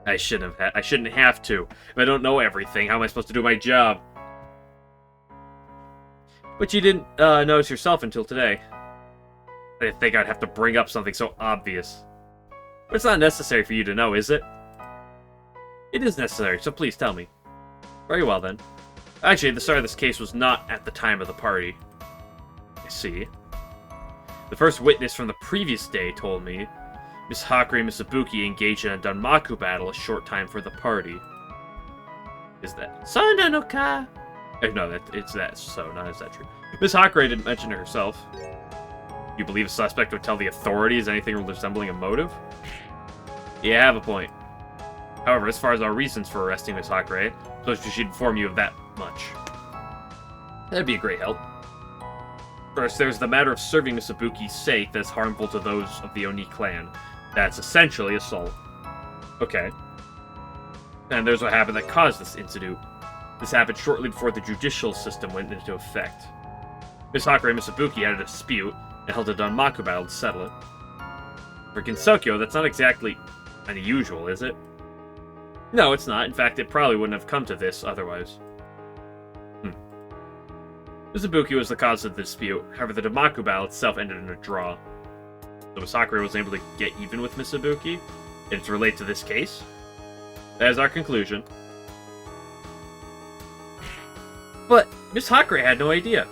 I shouldn't have to. If I don't know everything, how am I supposed to do my job? But you didn't notice yourself until today. I didn't think I'd have to bring up something so obvious. But it's not necessary for you to know, is it? It is necessary, so please tell me. Very well, then. Actually, the start of this case was not at the time of the party. I see. The first witness from the previous day told me Miss Yukari and Miss Ibuki engaged in a Danmaku battle a short time for the party. Is that Sanda no ka? No, it's that. So, not is that true? Miss Yukari didn't mention it herself. You believe a suspect would tell the authorities anything resembling a motive? You have a point. However, as far as our reasons for arresting Miss Yukari, I suppose we should inform you of that much. That'd be a great help. First, there's the matter of serving Miss Ibuki's sake that's harmful to those of the Oni clan. That's essentially assault. Okay. And there's what happened that caused this incident. This happened shortly before the judicial system went into effect. Miss Yukari and Miss Ibuki had a dispute and held a Danmaku battle to settle it. For Gensokyo, that's not exactly unusual, is it? No, it's not. In fact, it probably wouldn't have come to this otherwise. Miss Ibuki was the cause of the dispute. However, the Danmaku battle itself ended in a draw. So Miss Yukari was able to get even with Miss Ibuki, and it's related to this case. That is our conclusion. But Miss Yukari had no idea.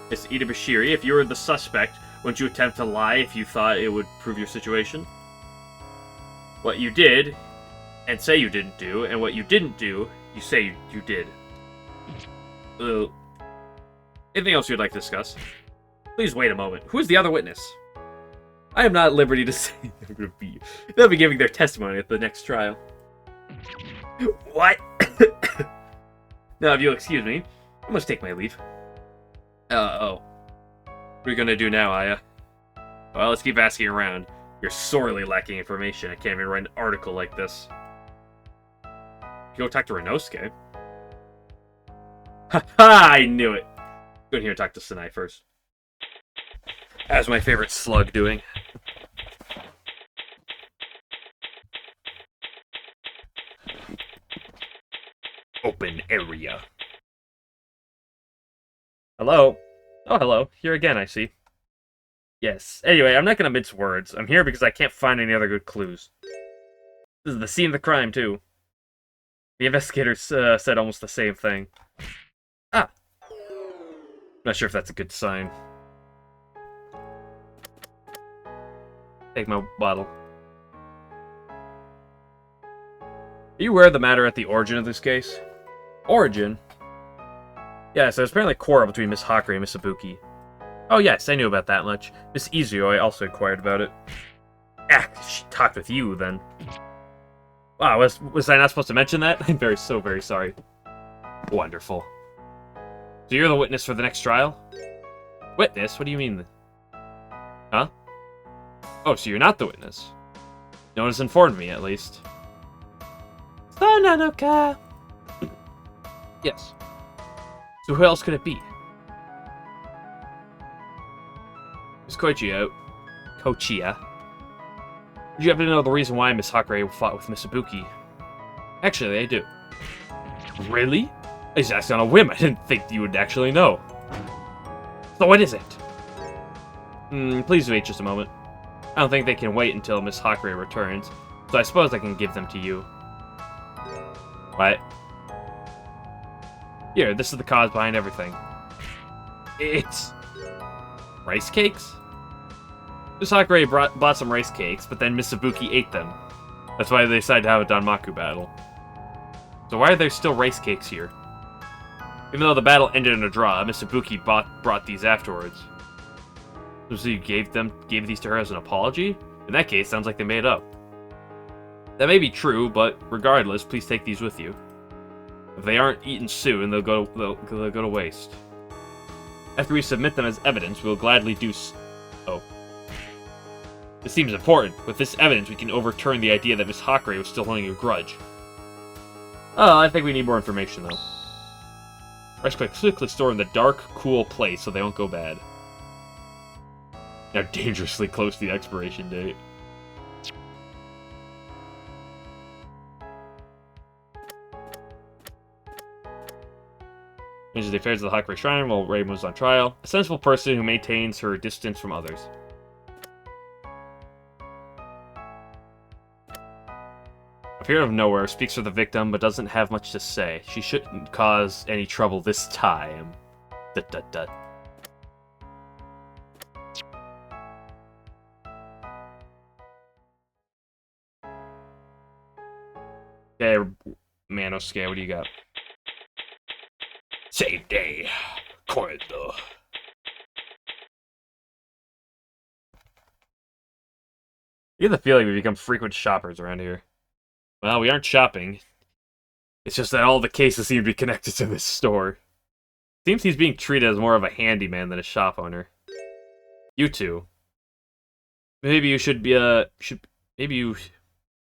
Miss Idabashiri, if you were the suspect, wouldn't you attempt to lie if you thought it would prove your situation? What you did, and say you didn't do, and what you didn't do, you say you did. Anything else you'd like to discuss? Please wait a moment. Who is the other witness? I am not at liberty to say they'll be giving their testimony at the next trial. What? Now, if you'll excuse me, I must take my leave. Oh. What are you gonna do now, Aya? Well, let's keep asking around. You're sorely lacking information. I can't even write an article like this. You go talk to Renosuke. Ha ha! I knew it! Go in here and talk to Sinai first. How's my favorite slug doing? Open area. Hello? Oh, hello. Here again, I see. Yes. Anyway, I'm not gonna mince words. I'm here because I can't find any other good clues. This is the scene of the crime, too. The investigators said almost the same thing. Ah! Not sure if that's a good sign. Take my bottle. Are you aware of the matter at the origin of this case? Origin? Yes, there's apparently a quarrel between Miss Hakari and Miss Ibuki. Oh yes, I knew about that much. Miss Izuyoi also inquired about it. Ah, she talked with you, then. Wow, was I not supposed to mention that? I'm very sorry. Wonderful. So you're the witness for the next trial? Witness? What do you mean? Huh? Oh, so you're not the witness. No one has informed me, at least. Sonanoka! Yes. So who else could it be? Miss Koichia. Did you happen to know the reason why Miss Hakari fought with Miss Ibuki? Actually, I do. Really? I just asked on a whim. I didn't think you would actually know. So what is it? Please wait just a moment. I don't think they can wait until Miss Hakari returns, so I suppose I can give them to you. What? Here, this is the cause behind everything. It's... rice cakes? Miss Hakari bought some rice cakes, but then Miss Ibuki ate them. That's why they decided to have a Danmaku battle. So why are there still rice cakes here? Even though the battle ended in a draw, Miss Ibuki brought these afterwards. So you gave these to her as an apology? In that case, sounds like they made up. That may be true, but regardless, please take these with you. If they aren't eaten soon, they'll go to waste. After we submit them as evidence, we'll gladly do so. Oh. This seems important. With this evidence, we can overturn the idea that Miss Hakari was still holding a grudge. Oh, I think we need more information, though. Rice cakes quickly stored in the dark, cool place so they won't go bad. Now dangerously close to the expiration date. Manages the affairs of the Hakari Shrine while Reimu was on trial. A sensible person who maintains her distance from others. Appeared out of nowhere, speaks for the victim, but doesn't have much to say. She shouldn't cause any trouble this time. Dut. Okay, Manosuke, what do you got? Same day. Corridor. You get the feeling we become frequent shoppers around here. Well, we aren't shopping. It's just that all the cases seem to be connected to this store. Seems he's being treated as more of a handyman than a shop owner. You two. Maybe you should be maybe you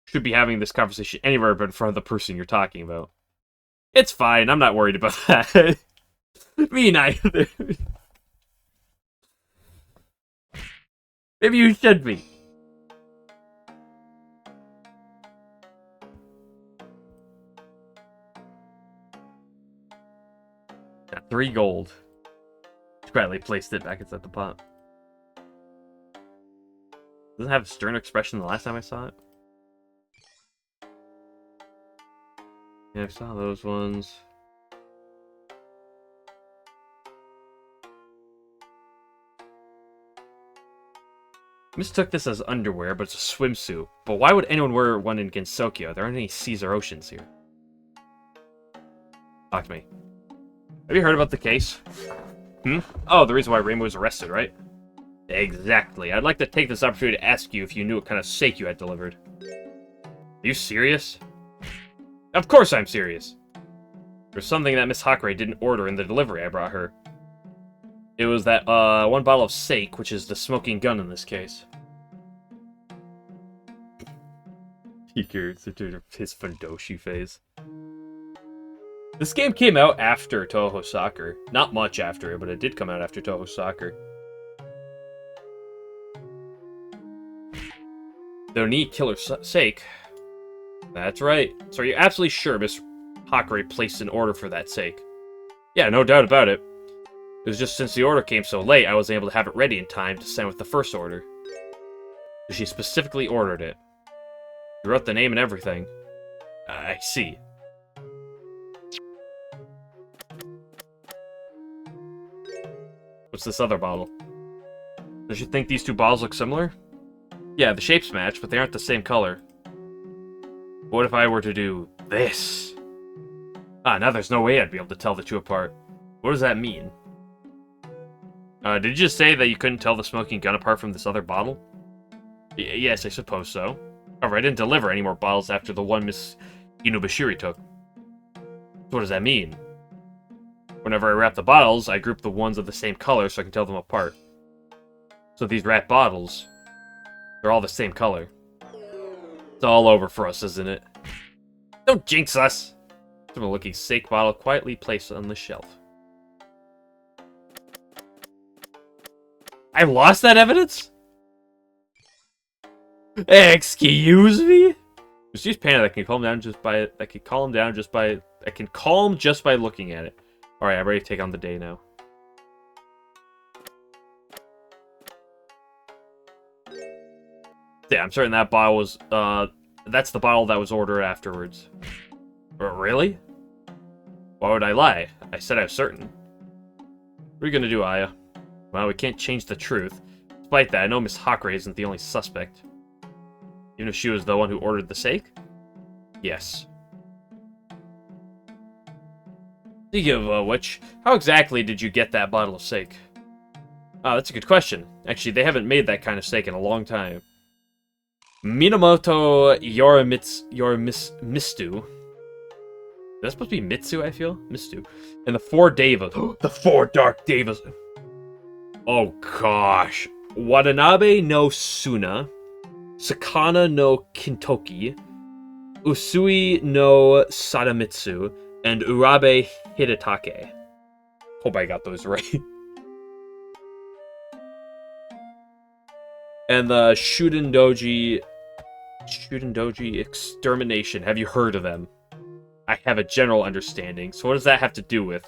should be having this conversation anywhere but in front of the person you're talking about. It's fine, I'm not worried about that. Me neither. Maybe you should be. Got 3 gold. Quietly placed it back inside the pot. Doesn't have a stern expression the last time I saw it. Yeah, I saw those ones. Mistook this as underwear, but it's a swimsuit. But why would anyone wear one in Gensokyo? There aren't any seas or oceans here. Talk to me. Have you heard about the case? Oh, the reason why Reimu was arrested, right? Exactly. I'd like to take this opportunity to ask you if you knew what kind of steak you had delivered. Are you serious? Of course I'm serious. There's something that Miss Hakure didn't order in the delivery I brought her. It was that, one bottle of sake, which is the smoking gun in this case. His Fundoshi phase. This game came out after Touhou Soccer. Not much after it, but it did come out after Touhou Soccer. Their need killer sake. That's right. So are you absolutely sure Miss Hakure placed an order for that sake? Yeah, no doubt about it. It was just since the order came so late, I wasn't able to have it ready in time to send with the first order. She specifically ordered it. You wrote the name and everything. I see. What's this other bottle? Does you think these two bottles look similar? Yeah, the shapes match, but they aren't the same color. What if I were to do this? Now there's no way I'd be able to tell the two apart. What does that mean? Did you just say that you couldn't tell the smoking gun apart from this other bottle? Yes, I suppose so. However, I didn't deliver any more bottles after the one Miss Inubashiri took. So what does that mean? Whenever I wrap the bottles, I group the ones of the same color so I can tell them apart. So these wrapped bottles, they're all the same color. It's all over for us, isn't it? Don't jinx us! A looking sake bottle quietly placed on the shelf. I lost that evidence? Excuse me? Just use panic. I can calm down just by. I can calm down just by. I can calm just by looking at it. All right, I'm ready to take on the day now. Yeah, I'm certain that bottle was. That's the bottle that was ordered afterwards. Really? Why would I lie? I said I was certain. What are you gonna do, Aya? Well, we can't change the truth. Despite that, I know Miss Hakure isn't the only suspect. Even if she was the one who ordered the sake? Yes. Speaking of which, how exactly did you get that bottle of sake? That's a good question. Actually, they haven't made that kind of sake in a long time. Minamoto Mistu. That's supposed to be Mitsu, I feel? Mistu. And the 4 Devas. The 4 Dark Devas! Oh gosh. Watanabe no Suna. Sakana no Kintoki, Usui no Sadamitsu, and Urabe Hidetake. Hope I got those right. And the Shudendoji Extermination. Have you heard of them? I have a general understanding. So what does that have to do with?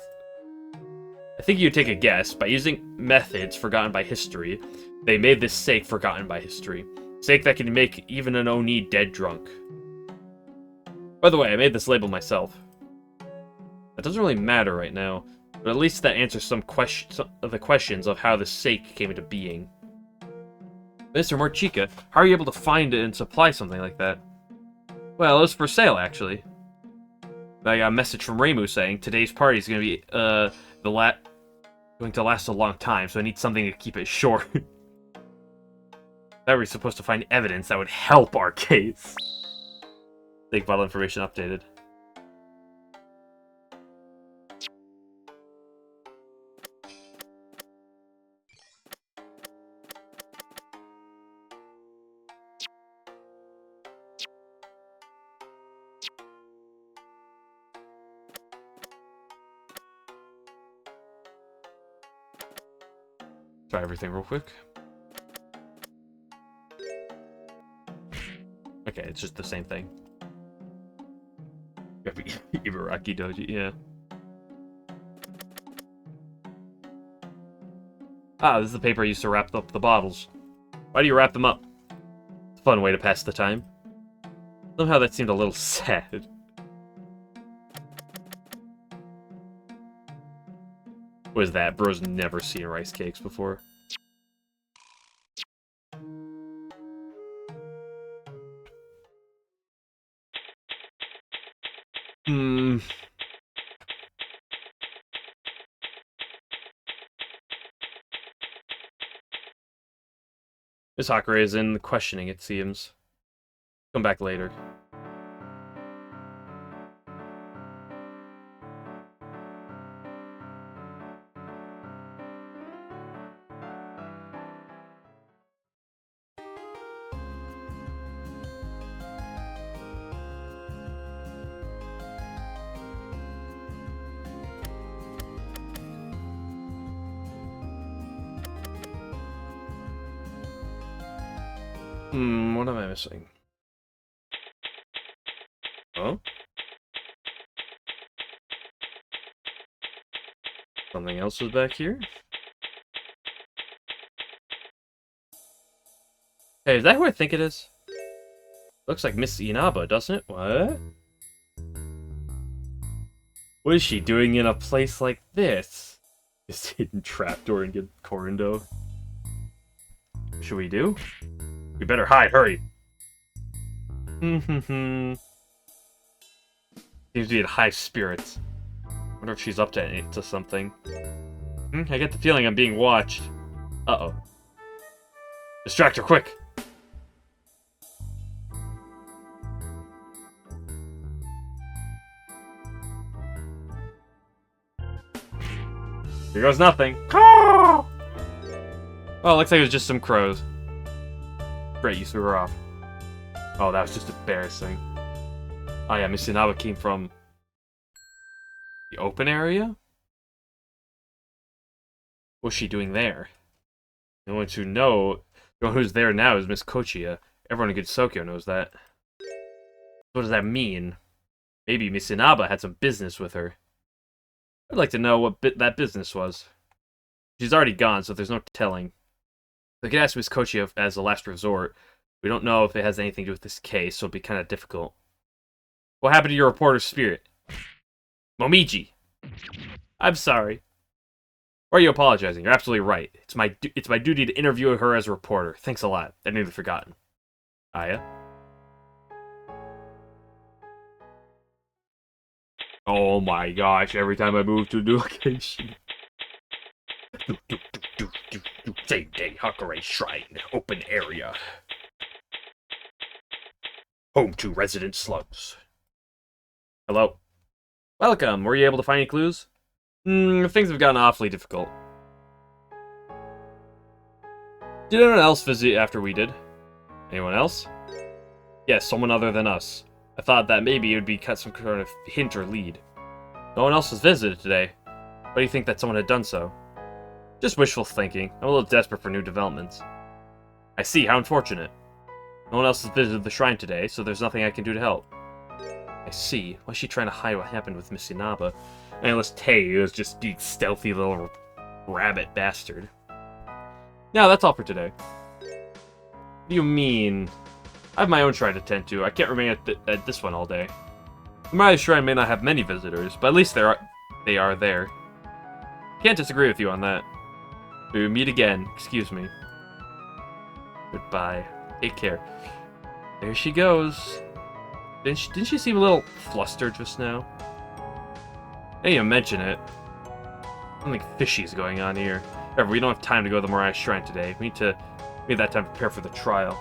I think you take a guess. By using methods forgotten by history, they made this sake forgotten by history. Sake that can make even an Oni dead drunk. By the way, I made this label myself. That doesn't really matter right now, but at least that answers some of the questions of how the sake came into being. Mr. Morchika, how are you able to find it and supply something like that? Well, it was for sale, actually. I got a message from Reimu saying today's party is going to be going to last a long time, so I need something to keep it short. That we're supposed to find evidence that would help our case. Take vital information updated. Try everything real quick. Okay, it's just the same thing. Ibaraki Doji, yeah. This is the paper I used to wrap up the bottles. Why do you wrap them up? It's a fun way to pass the time. Somehow that seemed a little sad. What is that? Bro's never seen rice cakes before. Miss Hakure is in questioning, it seems. Come back later. What am I missing? Oh? Something else is back here? Hey, is that who I think it is? Looks like Miss Inaba, doesn't it? What? What is she doing in a place like this? This hidden trapdoor and get Corindo. Should we do? We better hide, hurry! Seems to be in high spirits. Wonder if she's up to something. I get the feeling I'm being watched. Uh-oh. Distract her, quick! Here goes nothing. Oh, it looks like it was just some crows. Great, you threw her off. Oh, that was just embarrassing. Oh yeah, Miss Inaba came from the open area? What's she doing there? The only one who's there now is Miss Kochia. Everyone in Good Sokyo knows that. What does that mean? Maybe Miss Inaba had some business with her. I'd like to know what that business was. She's already gone, so there's no telling. We could ask Miss Kochia as a last resort. We don't know if it has anything to do with this case, so it'll be kind of difficult. What happened to your reporter's spirit? Momiji! I'm sorry. Why are you apologizing? You're absolutely right. It's my duty to interview her as a reporter. Thanks a lot. I'd nearly forgotten. Aya? Oh my gosh, every time I move to a new location. Same day, Hakare Shrine, open area. Home to resident slugs. Hello. Welcome. Were you able to find any clues? Things have gotten awfully difficult. Did anyone else visit after we did? Anyone else? Yes, someone other than us. I thought that maybe it would be some kind of hint or lead. No one else has visited today. Why do you think that someone had done so? Just wishful thinking. I'm a little desperate for new developments. I see, how unfortunate. No one else has visited the shrine today, so there's nothing I can do to help. I see. Why is she trying to hide what happened with Miss Inaba? Unless Tei is just being stealthy little rabbit bastard. Now, that's all for today. What do you mean? I have my own shrine to tend to. I can't remain at this one all day. My shrine may not have many visitors, but at least they are there. Can't disagree with you on that. We will meet again. Excuse me. Goodbye. Take care. There she goes. Didn't she seem a little flustered just now? I didn't even mention it. Something fishy is going on here. However, we don't have time to go to the Morai Shrine today. We need that time to prepare for the trial.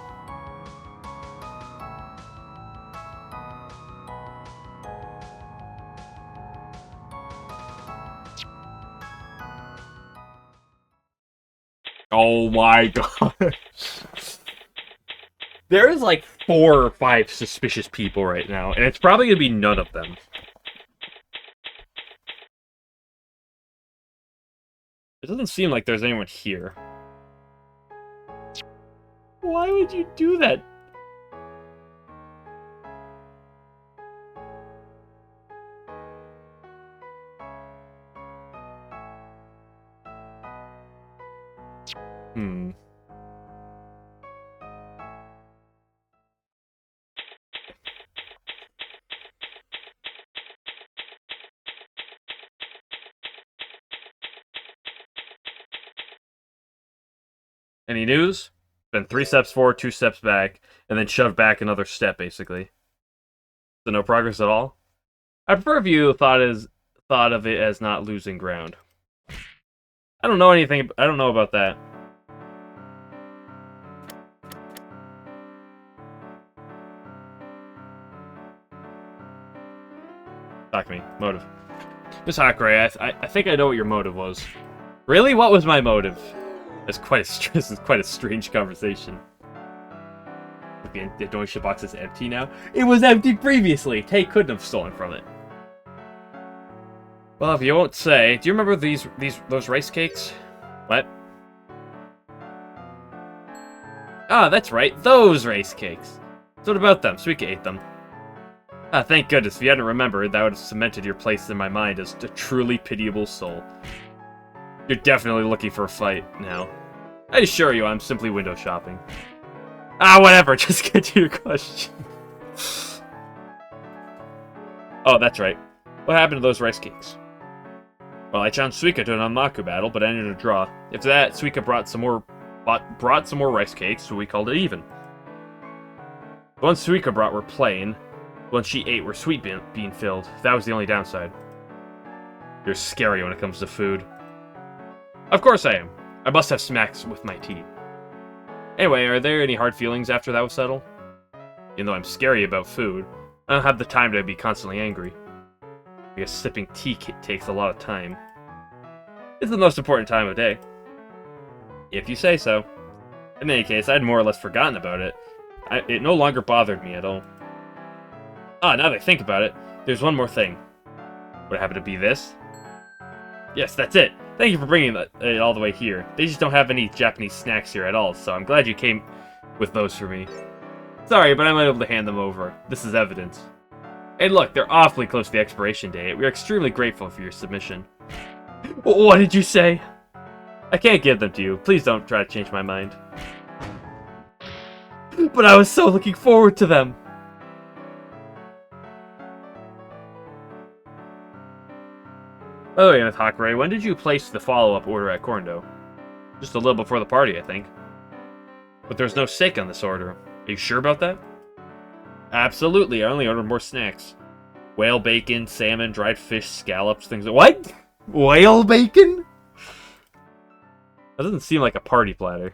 Oh my god. There's like 4 or 5 suspicious people right now, and it's probably gonna be none of them. It doesn't seem like there's anyone here. Why would you do that? Any news? Been 3 steps forward, 2 steps back, and then shoved back another step, basically. So no progress at all? I prefer if you thought of it as not losing ground. I don't know about that. Talk to me. Motive. Miss Hakare, I think I know what your motive was. Really? What was my motive? This is quite a strange conversation. The donation box is empty now. It was empty previously. Tay couldn't have stolen from it. Well, if you won't say, do you remember those rice cakes? What? Ah, that's right, those rice cakes. So what about them? Suika ate them. Ah, thank goodness. If you hadn't remembered, that would have cemented your place in my mind as a truly pitiable soul. You're definitely looking for a fight now. I assure you, I'm simply window shopping. Ah, whatever. Just get to your question. Oh, that's right. What happened to those rice cakes? Well, I challenged Suika to an Anmaku battle, but I ended a draw. After that, Suika brought some more rice cakes, so we called it even. The ones Suika brought were plain. The ones she ate were sweet bean filled. That was the only downside. You're scary when it comes to food. Of course I am. I must have smacks with my tea. Anyway, are there any hard feelings after that was settled? Even though I'm scary about food, I don't have the time to be constantly angry. I guess sipping tea takes a lot of time. It's the most important time of day. If you say so. In any case, I'd more or less forgotten about it. It no longer bothered me at all. Ah, now that I think about it, there's one more thing. Would it happen to be this? Yes, that's it. Thank you for bringing it all the way here. They just don't have any Japanese snacks here at all, so I'm glad you came with those for me. Sorry, but I'm unable to hand them over. This is evidence. And look, they're awfully close to the expiration date. We are extremely grateful for your submission. What did you say? I can't give them to you. Please don't try to change my mind. But I was so looking forward to them. By the way, Miss Hakurei, when did you place the follow-up order at Korndo? Just a little before the party, I think. But there's no steak on this order. Are you sure about that? Absolutely, I only ordered more snacks. Whale bacon, salmon, dried fish, scallops, things like— What? Whale bacon? That doesn't seem like a party platter.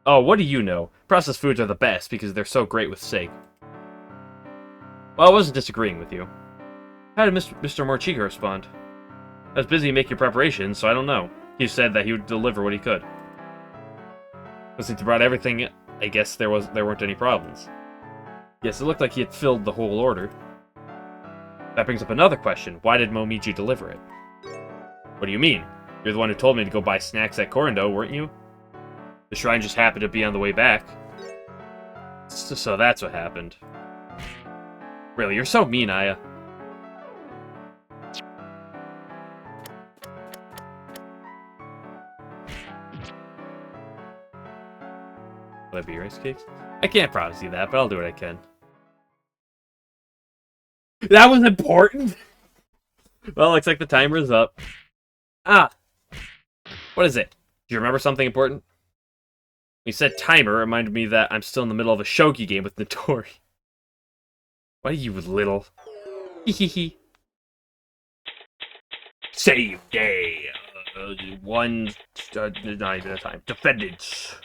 Oh, what do you know? Processed foods are the best because they're so great with steak. Well, I wasn't disagreeing with you. How did Mr. Morchika respond? I was busy making preparations, so I don't know. He said that he would deliver what he could. Since he brought everything, I guess there weren't any problems. Yes, it looked like he had filled the whole order. That brings up another question. Why did Momiji deliver it? What do you mean? You're the one who told me to go buy snacks at Korndo, weren't you? The shrine just happened to be on the way back. So that's what happened. Really, you're so mean, Aya. Will that be rice cakes? I can't promise you that, but I'll do what I can. That was important! Well, looks like the timer is up. Ah! What is it? Do you remember something important? When you said timer, it reminded me that I'm still in the middle of a shogi game with Notori. Why are you little? Hehehe. Save day! One night at a time. Defendants.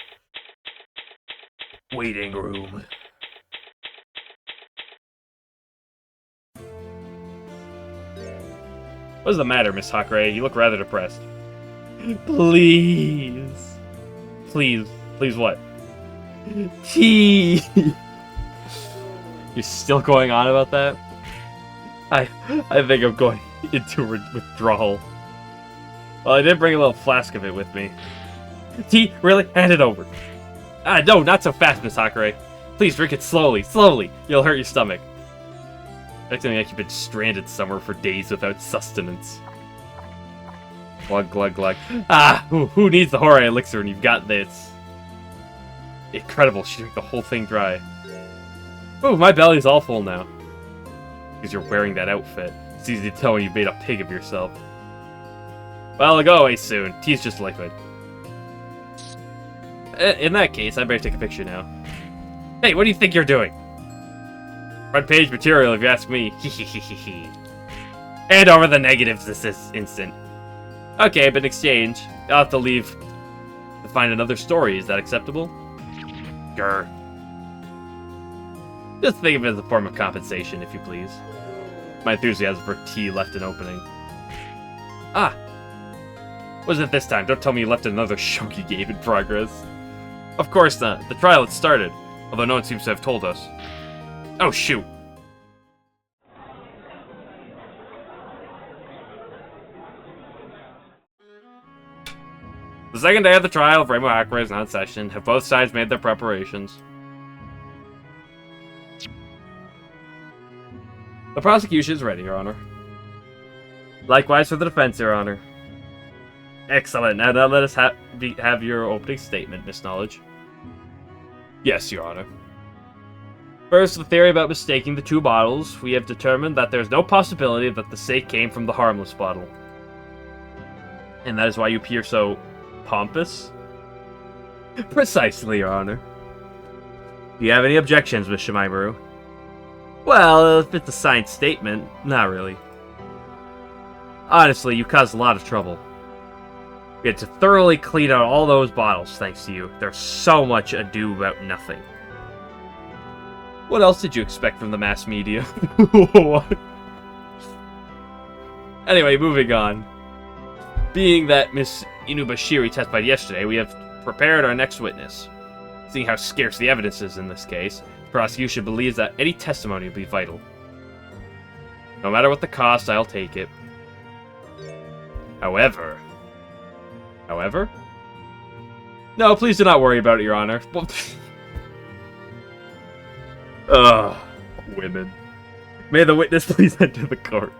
Waiting room. What's the matter, Miss Hakurei? You look rather depressed. Please. Please. Please what? Tea! You're still going on about that? I think I'm going into withdrawal. Well, I did bring a little flask of it with me. Tea? Really? Hand it over. Ah, no, not so fast, Miss Hakurei. Please drink it slowly, slowly. You'll hurt your stomach. Acting like you've been stranded somewhere for days without sustenance. Glug, glug, glug. Ah, who needs the Horai elixir when you've got this? Incredible, she drank the whole thing dry. Ooh, my belly's all full now. Because you're wearing that outfit. It's easy to tell when you've made a pig of yourself. Well, I'll go away soon. Tea's just liquid. In that case, I better take a picture now. Hey, what do you think you're doing? Front page material, if you ask me. And over the negatives this instant. Okay, but in exchange, I'll have to leave to find another story. Is that acceptable? Grr. Just think of it as a form of compensation, if you please. My enthusiasm for tea left an opening. Ah! What is it this time? Don't tell me you left another shogi game in progress. Of course not. The trial had started, although no one seems to have told us. Oh, shoot. The The second day of the trial of Reimu Hakure is now in session. Have both sides made their preparations? The prosecution is ready, Your Honor. Likewise for the defense, Your Honor. Excellent. Now let us have your opening statement, Miss Knowledge. Yes, Your Honor. First, the theory about mistaking the two bottles. We have determined that there is no possibility that the sake came from the harmless bottle. And that is why you appear so pompous? Precisely, Your Honor. Do you have any objections, Miss Shimaimuru? Well, if it's a signed statement, not really. Honestly, you caused a lot of trouble. We had to thoroughly clean out all those bottles, thanks to you. There's so much ado about nothing. What else did you expect from the mass media? Anyway, moving on. Being that Miss Inubashiri testified yesterday, we have prepared our next witness. Seeing how scarce the evidence is in this case, the prosecution believes that any testimony will be vital. No matter what the cost, I'll take it. However? No, please do not worry about it, Your Honor. Ugh, women. May the witness please enter the court.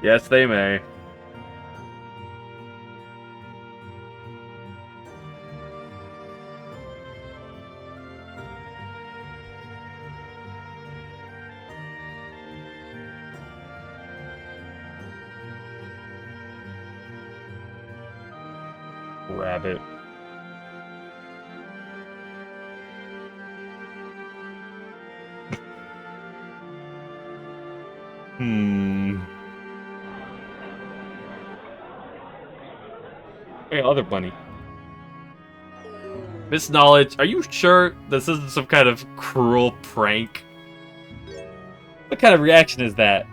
Yes, they may. Rabbit. Hey, other bunny. Miss Knowledge, are you sure this isn't some kind of cruel prank? What kind of reaction is that?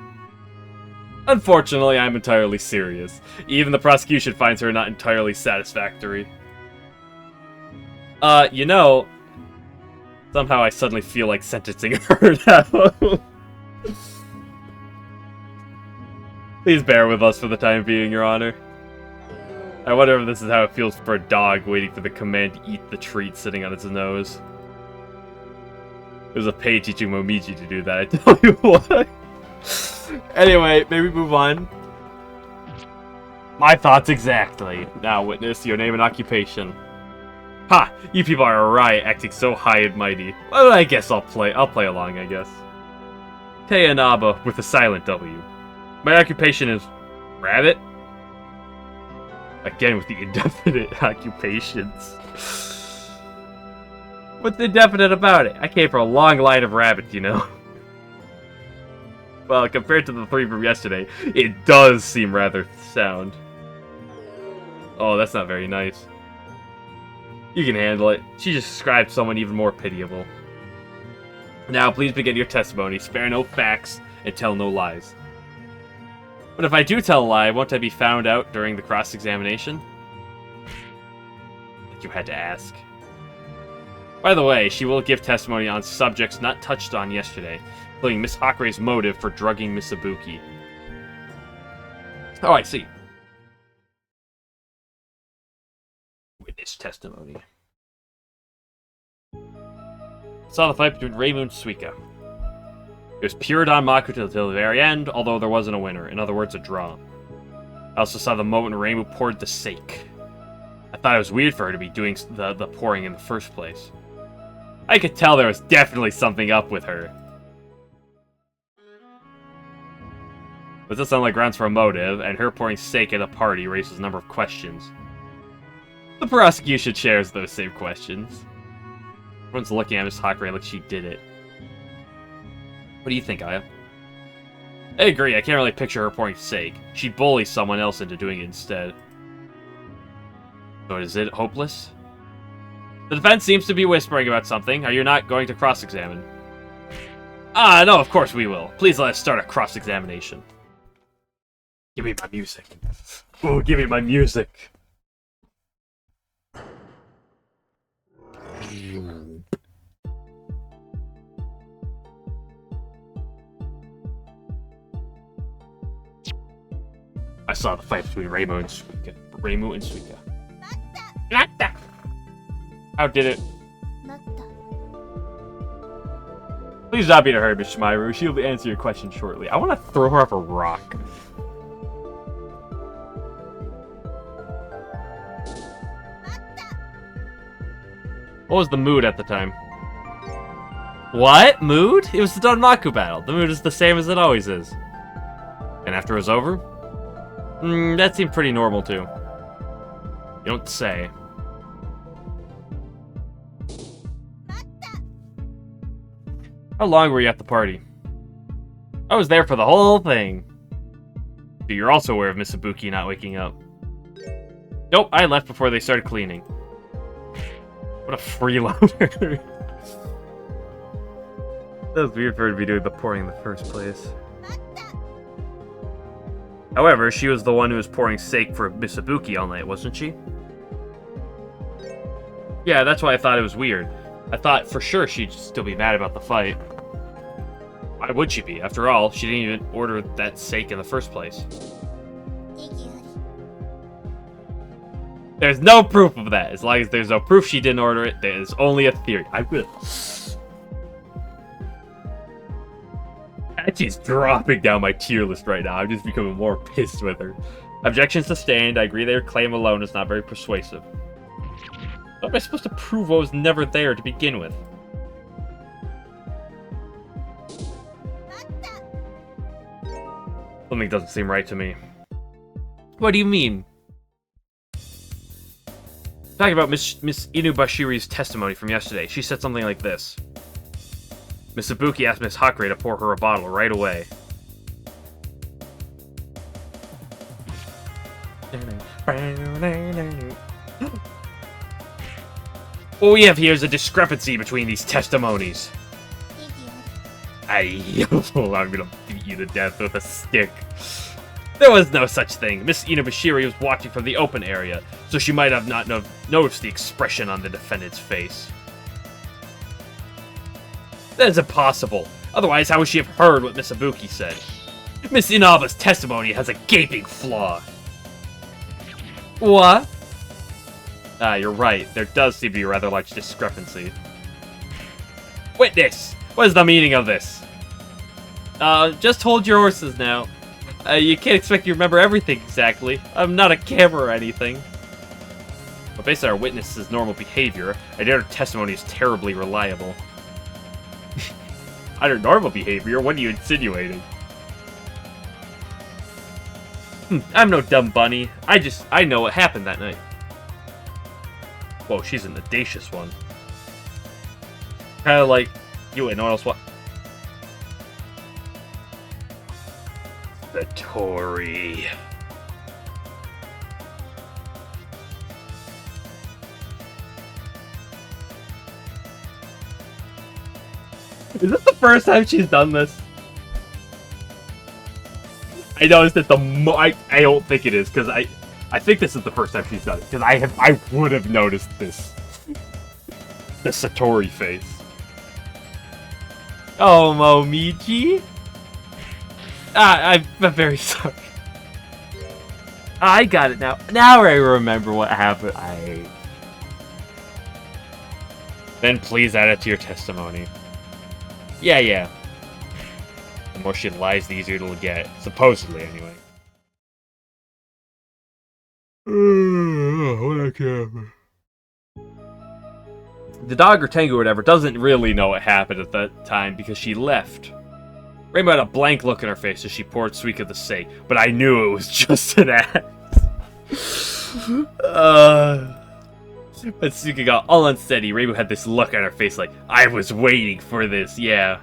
Unfortunately, I'm entirely serious. Even the prosecution finds her not entirely satisfactory. You know, somehow I suddenly feel like sentencing her now. Please bear with us for the time being, Your Honor. I wonder if this is how it feels for a dog waiting for the command to eat the treat sitting on its nose. It was a pain teaching Momiji to do that, I tell you what. Anyway, maybe move on. My thoughts exactly. Now, witness, your name and occupation. Ha! You people are a riot, acting so high and mighty. Well, I guess I'll play along, I guess. Teyanaba with a silent W. My occupation is... rabbit? Again with the indefinite occupations. What's indefinite about it? I came from a long line of rabbits, you know. Well, compared to the three from yesterday, it does seem rather sound. Oh, that's not very nice. You can handle it. She just described someone even more pitiable. Now, please begin your testimony. Spare no facts and tell no lies. But if I do tell a lie, won't I be found out during the cross-examination? You had to ask. By the way, she will give testimony on subjects not touched on yesterday, including Miss Hakure's motive for drugging Miss Ibuki. Oh, I see. Witness testimony. Saw the fight between Reimu and Suika. It was pure Don Maku till the very end, although there wasn't a winner. In other words, a draw. I also saw the moment when Reimu poured the sake. I thought it was weird for her to be doing the pouring in the first place. I could tell there was definitely something up with her. But this sounds like grounds for a motive, and her pouring sake at a party raises a number of questions. The prosecution shares those same questions. Everyone's looking at Miss Hakure like she did it. What do you think, Aya? I agree, I can't really picture her pouring sake. She bullies someone else into doing it instead. So is it hopeless? The defense seems to be whispering about something. Are you not going to cross-examine? Ah, no, of course we will. Please let us start a cross-examination. Give me my music. Oh, give me my music. I saw the fight between Reimu and Suika. Nata! How did it? なった。 Please stop being a hurry, Miss Shimaru. She'll answer your question shortly. I want to throw her off a rock. What was the mood at the time? What? Mood? It was the Danmaku battle. The mood is the same as it always is. And after it was over? That seemed pretty normal too. You don't say. How long were you at the party? I was there for the whole thing. So you're also aware of Miss Ibuki not waking up. Nope, I left before they started cleaning. What a freeloader. That was weird for her to be doing the pouring in the first place. However, she was the one who was pouring sake for Miss Ibuki all night, wasn't she? Yeah, that's why I thought it was weird. I thought for sure she'd still be mad about the fight. Why would she be? After all, she didn't even order that sake in the first place. There's no proof of that. As long as there's no proof she didn't order it, there's only a theory. I will. She's dropping down my tier list right now. I'm just becoming more pissed with her. Objections sustained. I agree their claim alone is not very persuasive. How am I supposed to prove what was never there to begin with? Something doesn't seem right to me. What do you mean? Talking about Miss Inubashiri's testimony from yesterday, she said something like this. Miss Ibuki asked Miss Hakure to pour her a bottle right away. What we have here is a discrepancy between these testimonies. I'm gonna beat you to death with a stick. There was no such thing. Miss Inubashiri was watching from the open area, so she might have not noticed the expression on the defendant's face. That is impossible. Otherwise, how would she have heard what Miss Ibuki said? Miss Inaba's testimony has a gaping flaw. What? Ah, you're right. There does seem to be a rather large discrepancy. Witness! What is the meaning of this? Just hold your horses now. You can't expect me to remember everything exactly. I'm not a camera or anything. But based on our witness's normal behavior, I doubt her testimony is terribly reliable. Under normal behavior? What are you insinuating? I'm no dumb bunny. I know what happened that night. Whoa, she's an audacious one. Kinda like you and no one else what? The Tory. Is this the first time she's done this? I noticed that I don't think it is, because I think this is the first time she's done it, because I would have noticed this. The Satori face. Oh, Momiji? I'm very sorry. I got it now. Now I remember what happened. Then please add it to your testimony. Yeah. The more she lies, the easier it'll get. Supposedly, anyway. What a camera. The dog or Tengu or whatever doesn't really know what happened at that time because she left. Reimu had a blank look in her face as she poured Suika the sake, but I knew it was just an act. When Suika got all unsteady, Reimu had this look on her face like, I was waiting for this, yeah.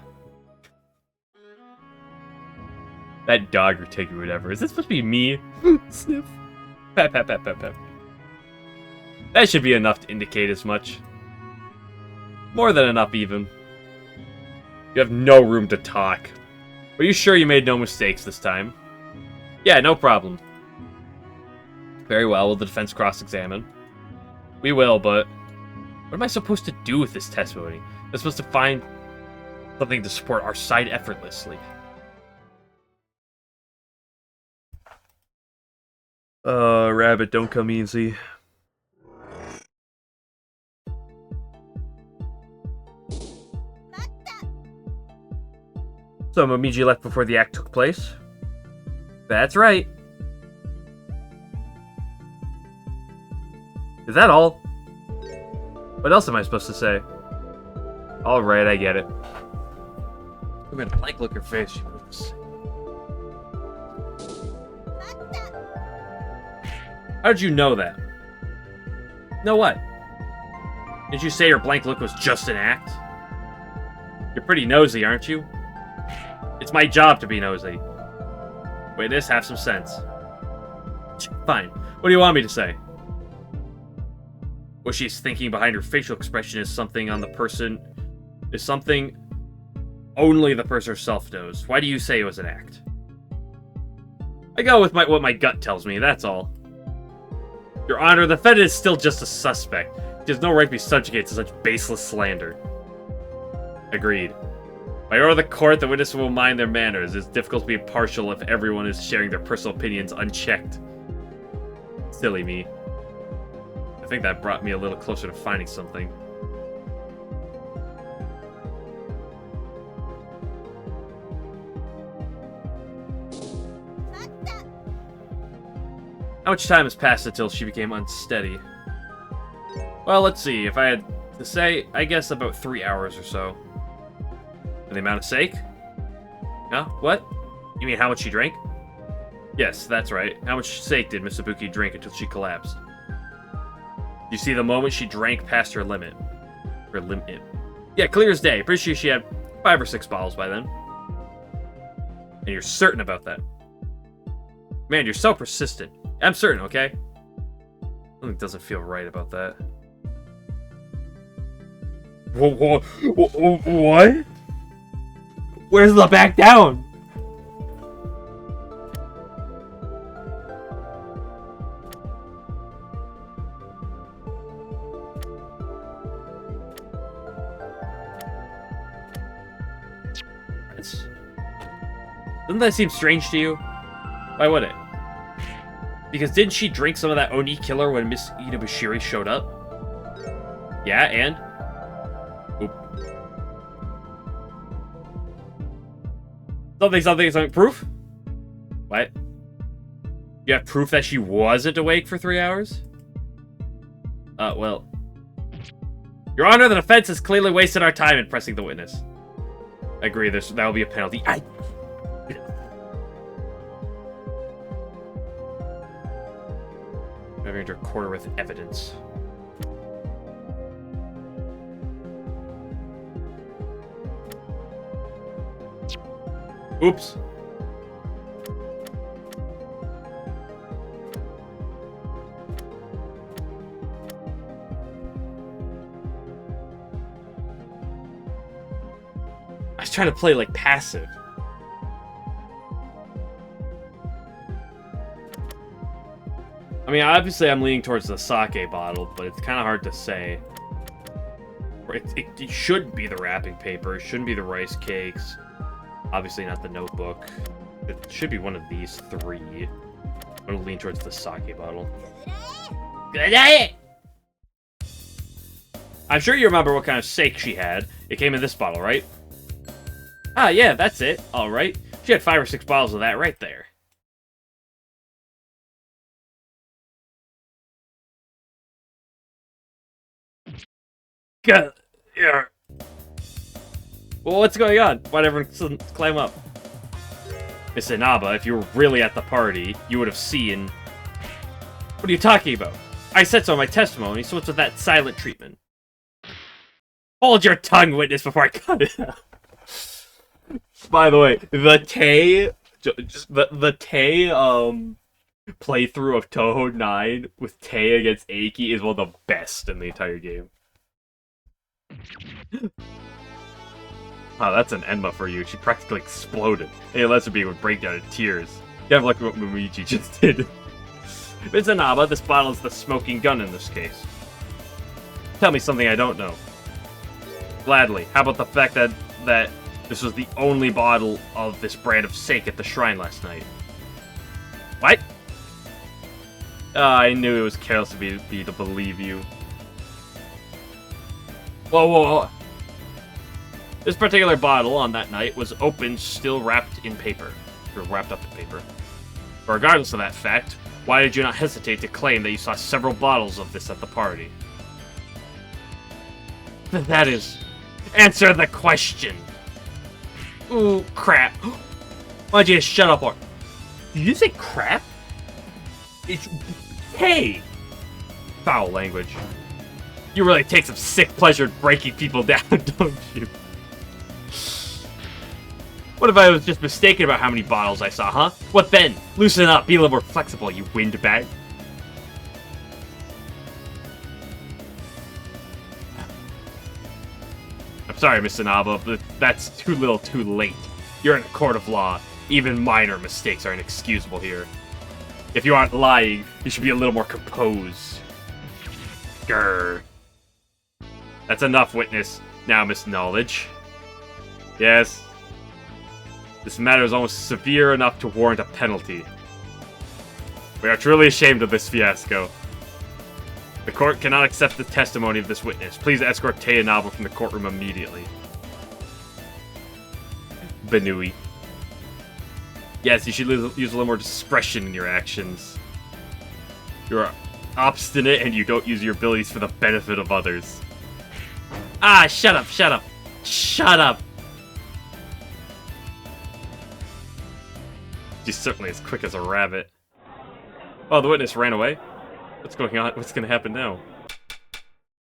That dog or Tengu or whatever. Is this supposed to be me? Sniff. Pat, pat, pat, pat, pat. That should be enough to indicate as much. More than enough, even. You have no room to talk. Are you sure you made no mistakes this time? Yeah, no problem. Very well, will the defense cross-examine? We will, but... what am I supposed to do with this testimony? I'm supposed to find something to support our side effortlessly. Rabbit, don't come easy. So Momiji left before the act took place? That's right. Is that all? What else am I supposed to say? Alright, I get it. I'm gonna blank look her face. She moves. How did you know that? Know what? Did you say your blank look was just an act? You're pretty nosy, aren't you? It's my job to be nosy. Witness, have some sense. Fine. What do you want me to say? What she's thinking behind her facial expression is something on the person... is something only the person herself knows. Why do you say it was an act? I go with what my gut tells me, that's all. Your Honor, the defendant is still just a suspect. He has no right to be subjugated to such baseless slander. Agreed. By order of the court, the witness will mind their manners. It's difficult to be impartial if everyone is sharing their personal opinions unchecked. Silly me. I think that brought me a little closer to finding something. How much time has passed until she became unsteady? Well, let's see. If I had to say, I guess about 3 hours or so. And the amount of sake? No? What? You mean how much she drank? Yes, that's right. How much sake did Miss Ibuki drink until she collapsed? You see, the moment she drank past her limit. Her limit. Yeah, clear as day. Pretty sure she had 5 or 6 bottles by then. And you're certain about that? Man, you're so persistent. I'm certain, okay? Something doesn't feel right about that. What? Where's the back down? Doesn't that seem strange to you? Why would it? Because didn't she drink some of that Oni killer when Miss Inubushiri showed up? Yeah, and? Oop. Something. Proof? What? You have proof that she wasn't awake for 3 hours? Well. Your Honor, the defense has clearly wasted our time in pressing the witness. I agree, that will be a penalty. Having to record with evidence. Oops. I was trying to play like passive. I mean, obviously I'm leaning towards the sake bottle, but it's kind of hard to say. It should be the wrapping paper. It shouldn't be the rice cakes. Obviously not the notebook. It should be one of these 3. I'm going to lean towards the sake bottle. I'm sure you remember what kind of sake she had. It came in this bottle, right? Ah, yeah, that's it. Alright. She had 5 or 6 bottles of that right there. God, yeah. Well, what's going on? Why'd everyone climb up? Miss Inaba, if you were really at the party, you would have seen... What are you talking about? I said so in my testimony, so what's with that silent treatment? Hold your tongue, witness, before I cut it out. By the way, the Tay... The Tay, playthrough of Touhou 9 with Tay against Eiki is one of the best in the entire game. Oh, that's an Enma for you. She practically exploded. Any lesser being would break down in tears. You have look at what Momiji just did. Miss Inaba, this bottle is the smoking gun in this case. Tell me something I don't know. Gladly. How about the fact that this was the only bottle of this brand of sake at the shrine last night? What? I knew it was careless of me to believe you. Whoa. This particular bottle on that night was opened, still wrapped in paper. Or wrapped up in paper. But regardless of that fact, why did you not hesitate to claim that you saw several bottles of this at the party? That is... Answer the question! Ooh, crap. Why'd you just shut up, or... Did you say crap? It's... Hey! Foul language. You really take some sick pleasure in breaking people down, don't you? What if I was just mistaken about how many bottles I saw, huh? What then? Loosen up, be a little more flexible, you windbag. I'm sorry, Miss Sanaba, but that's too little too late. You're in a court of law. Even minor mistakes are inexcusable here. If you aren't lying, you should be a little more composed. Grr. That's enough, witness. Now, Miss Knowledge. Yes. This matter is almost severe enough to warrant a penalty. We are truly ashamed of this fiasco. The court cannot accept the testimony of this witness. Please escort Teyonaba from the courtroom immediately. Benui. Yes, you should use a little more discretion in your actions. You're obstinate and you don't use your abilities for the benefit of others. Ah, shut up, shut up. Shut up! She's certainly as quick as a rabbit. Oh, the witness ran away? What's going on? What's gonna happen now?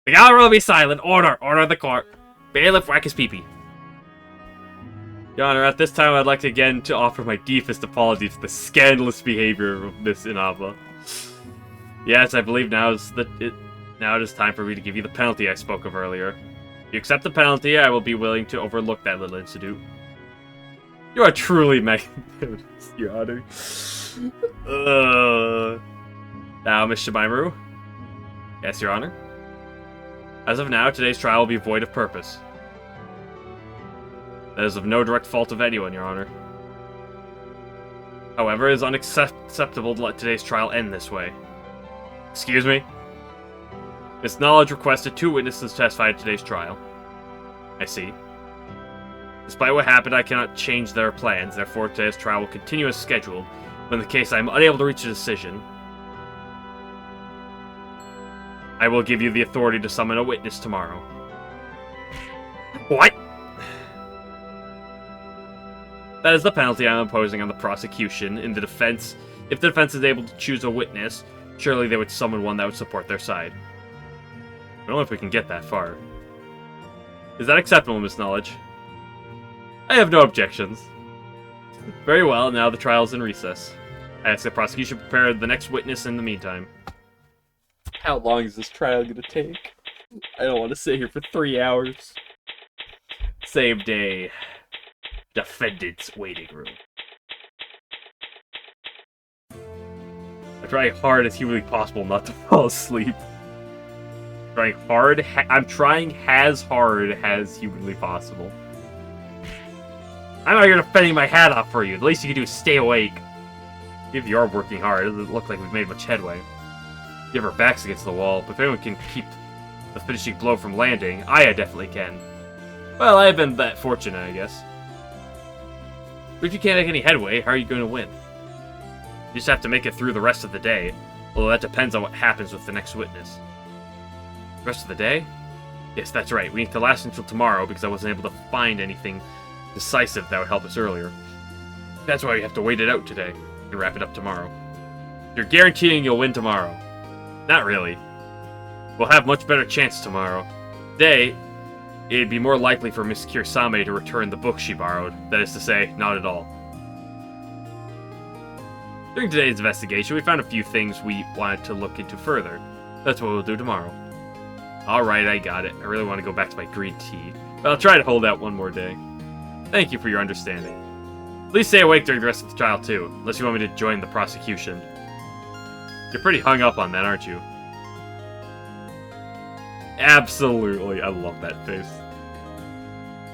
The gallery will be silent. Order! Order of the court. Bailiff, whack his pee-pee. Your Honor, at this time I'd like again to offer my deepest apologies for the scandalous behavior of Miss Inaba. Yes, I believe now it is time for me to give you the penalty I spoke of earlier. If you accept the penalty, I will be willing to overlook that little incident. You are truly magnanimous, Your Honor. Now, Miss Shimaru. Yes, Your Honor. As of now, today's trial will be void of purpose. That is of no direct fault of anyone, Your Honor. However, it is unacceptable to let today's trial end this way. Excuse me? Miss Knowledge requested 2 witnesses to testify at today's trial. I see. Despite what happened, I cannot change their plans, therefore today's trial will continue as scheduled. But in the case I am unable to reach a decision, I will give you the authority to summon a witness tomorrow. What? That is the penalty I am imposing on the prosecution. In the defense, if the defense is able to choose a witness, surely they would summon one that would support their side. I don't know if we can get that far. Is that acceptable, Miss Knowledge? I have no objections. Very well, now the trial's in recess. I ask the prosecution prepare the next witness in the meantime. How long is this trial gonna take? I don't want to sit here for 3 hours. Same day. Defendant's waiting room. I try hard as humanly possible not to fall asleep. I'm trying as hard as humanly possible. I'm out here defending my hat off for you. The least you can do is stay awake. If you are working hard, it doesn't look like we've made much headway. You have our backs against the wall, but if anyone can keep the finishing blow from landing, I definitely can. Well, I have been that fortunate, I guess. But if you can't make any headway, how are you going to win? You just have to make it through the rest of the day, although that depends on what happens with the next witness. The rest of the day? Yes, that's right. We need to last until tomorrow because I wasn't able to find anything decisive that would help us earlier. That's why we have to wait it out today and wrap it up tomorrow. You're guaranteeing you'll win tomorrow. Not really. We'll have much better chance tomorrow. Today, it'd be more likely for Miss Kirsame to return the book she borrowed. That is to say, not at all. During today's investigation, we found a few things we wanted to look into further. That's what we'll do tomorrow. Alright, I got it. I really want to go back to my green tea. But I'll try to hold out one more day. Thank you for your understanding. Please stay awake during the rest of the trial, too, unless you want me to join the prosecution. You're pretty hung up on that, aren't you? Absolutely, I love that face.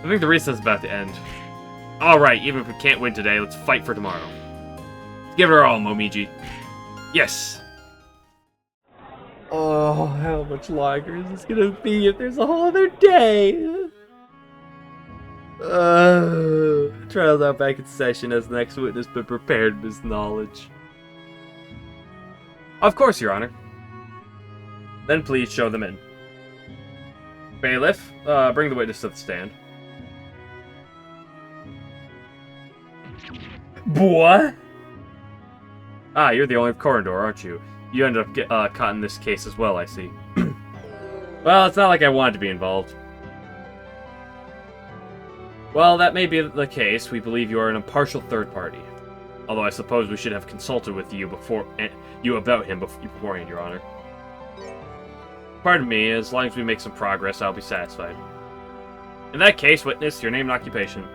I think the recess is about to end. Alright, even if we can't win today, let's fight for tomorrow. Let's give it our all, Momiji. Yes! Oh, how much longer is this gonna be if there's a whole other day? trial's out back in session. Has the next witness been prepared in his knowledge? Of course, Your Honor. Then please show them in. Bailiff, bring the witness to the stand. What? Ah, you're the owner of Corridor, aren't you? You ended up caught in this case as well, I see. Well, it's not like I wanted to be involved. Well, that may be the case. We believe you are an impartial third party. Although I suppose we should have consulted with you about him beforehand, Your Honor. Pardon me, as long as we make some progress, I'll be satisfied. In that case, witness, your name and occupation.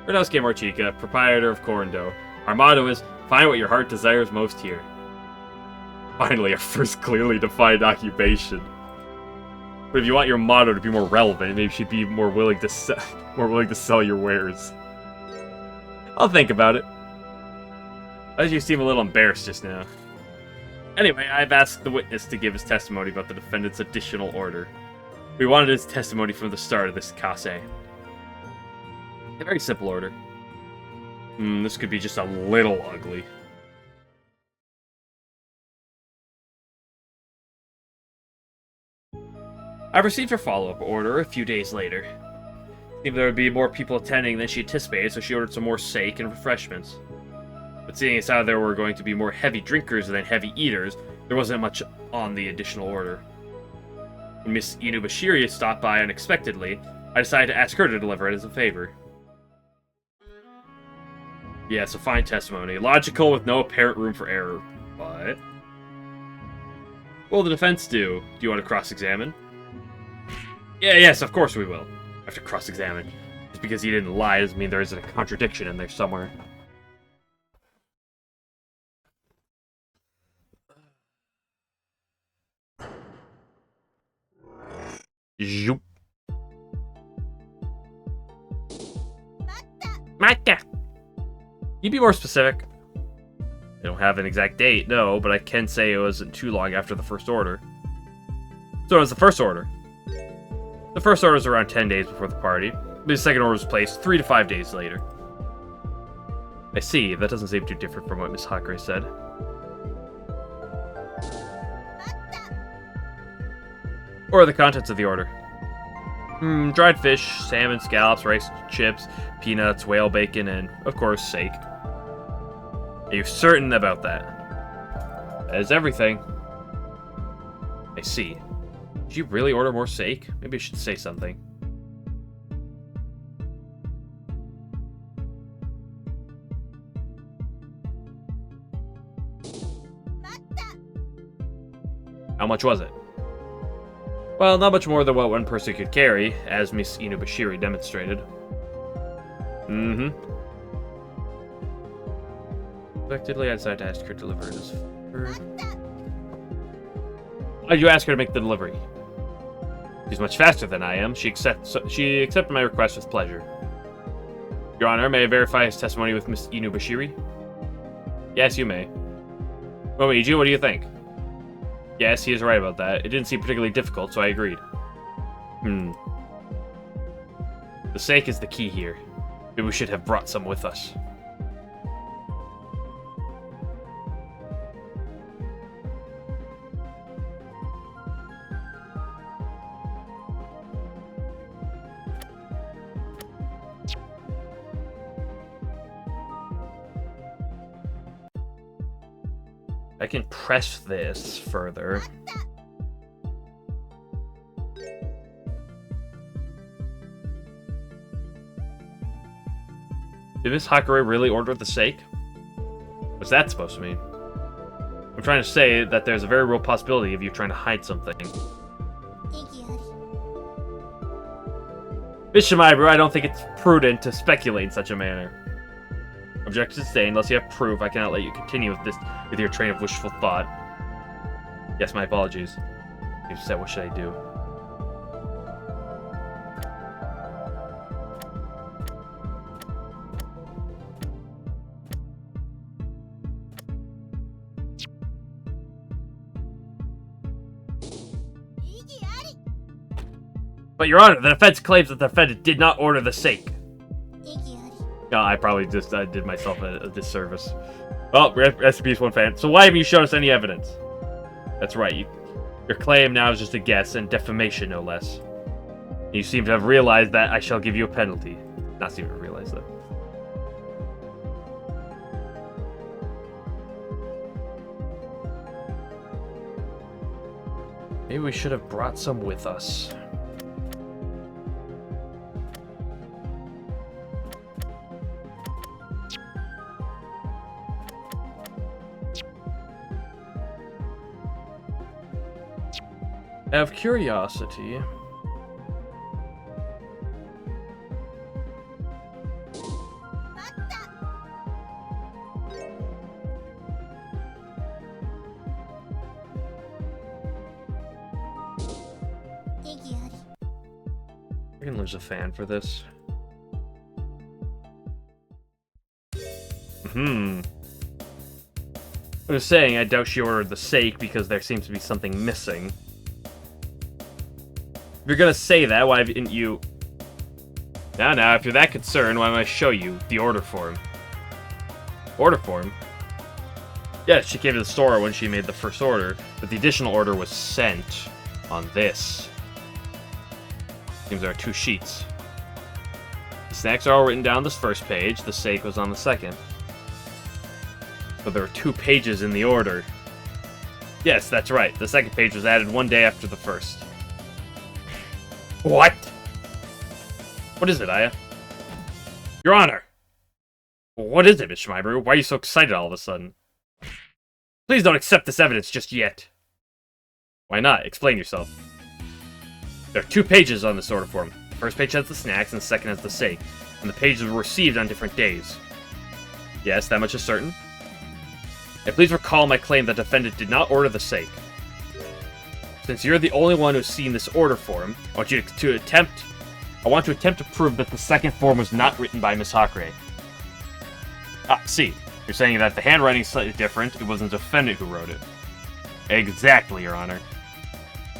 Renosuke Morchika, proprietor of Corando. Our motto is, find what your heart desires most here. Finally, our first clearly defined occupation. But if you want your motto to be more relevant, maybe you should be more willing to sell your wares. I'll think about it. As you seem a little embarrassed just now. Anyway, I've asked the witness to give his testimony about the defendant's additional order. We wanted his testimony from the start of this case. A very simple order. This could be just a little ugly. I received her follow-up order a few days later. It seemed there would be more people attending than she anticipated, so she ordered some more sake and refreshments. But seeing as how there were going to be more heavy drinkers than heavy eaters, there wasn't much on the additional order. When Miss Inubashiri stopped by unexpectedly, I decided to ask her to deliver it as a favor. Yes, a fine testimony. Logical with no apparent room for error. But what will the defense do? Do you want to cross-examine? Yes, of course we will. I have to cross-examine. Just because he didn't lie doesn't mean there isn't a contradiction in there somewhere. Zoop. Maka! You be more specific? I don't have an exact date, no, but I can say it wasn't too long after the first order. So it was the first order. The first order was around 10 days before the party. The second order was placed 3 to 5 days later. I see, that doesn't seem too different from what Miss Hakure said. What are the contents of the order? Dried fish, salmon, scallops, rice, chips, peanuts, whale bacon, and, of course, sake. Are you certain about that? That is everything. I see. Did you really order more sake? Maybe I should say something. How much was it? Well, not much more than what one person could carry, as Miss Inubashiri demonstrated. Unexpectedly, I decided to ask her to deliver it as Why did you ask her to make the delivery? She's much faster than I am. She accepted my request with pleasure. Your Honor, may I verify his testimony with Miss Inubashiri? Yes, you may. Momiji, what do you think? Yes, he is right about that. It didn't seem particularly difficult, so I agreed. The sake is the key here. Maybe we should have brought some with us. I can press this further. Did Miss Hakure really order the sake? What's that supposed to mean? I'm trying to say that there's a very real possibility of you trying to hide something. Miss Shimaiburu, I don't think it's prudent to speculate in such a manner. Objection sustained. Unless you have proof, I cannot let you continue with your train of wishful thought. Yes, my apologies. You said, what should I do? But Your Honor, the defense claims that the defendant did not order the sake. No, I probably just did myself a disservice. Well, rest in peace, one fan. So why haven't you shown us any evidence? That's right. Your claim now is just a guess and defamation, no less. You seem to have realized that I shall give you a penalty. Not seem to realize that. Maybe we should have brought some with us. Out of curiosity... I can lose a fan for this. I was saying, I doubt she ordered the sake because there seems to be something missing. If you're gonna say that, why didn't you... Now, if you're that concerned, why don't I show you the order form? Order form? Yeah, she came to the store when she made the first order, but the additional order was sent on this. Seems there are 2 sheets. The snacks are all written down on this first page, the sake was on the second. But there were 2 pages in the order. Yes, that's right. The second page was added 1 day after the first. What? What is it, Aya? Your Honor! What is it, Miss Schmeiber? Why are you so excited all of a sudden? Please don't accept this evidence just yet. Why not? Explain yourself. There are 2 pages on this order form. The first page has the snacks, and the second has the sake. And the pages were received on different days. Yes, that much is certain. And please recall my claim that the defendant did not order the sake. Since you're the only one who's seen this order form, I want to attempt to prove that the second form was not written by Miss Hakure. Ah, see. You're saying that the handwriting is slightly different. It wasn't the defendant who wrote it. Exactly, Your Honor.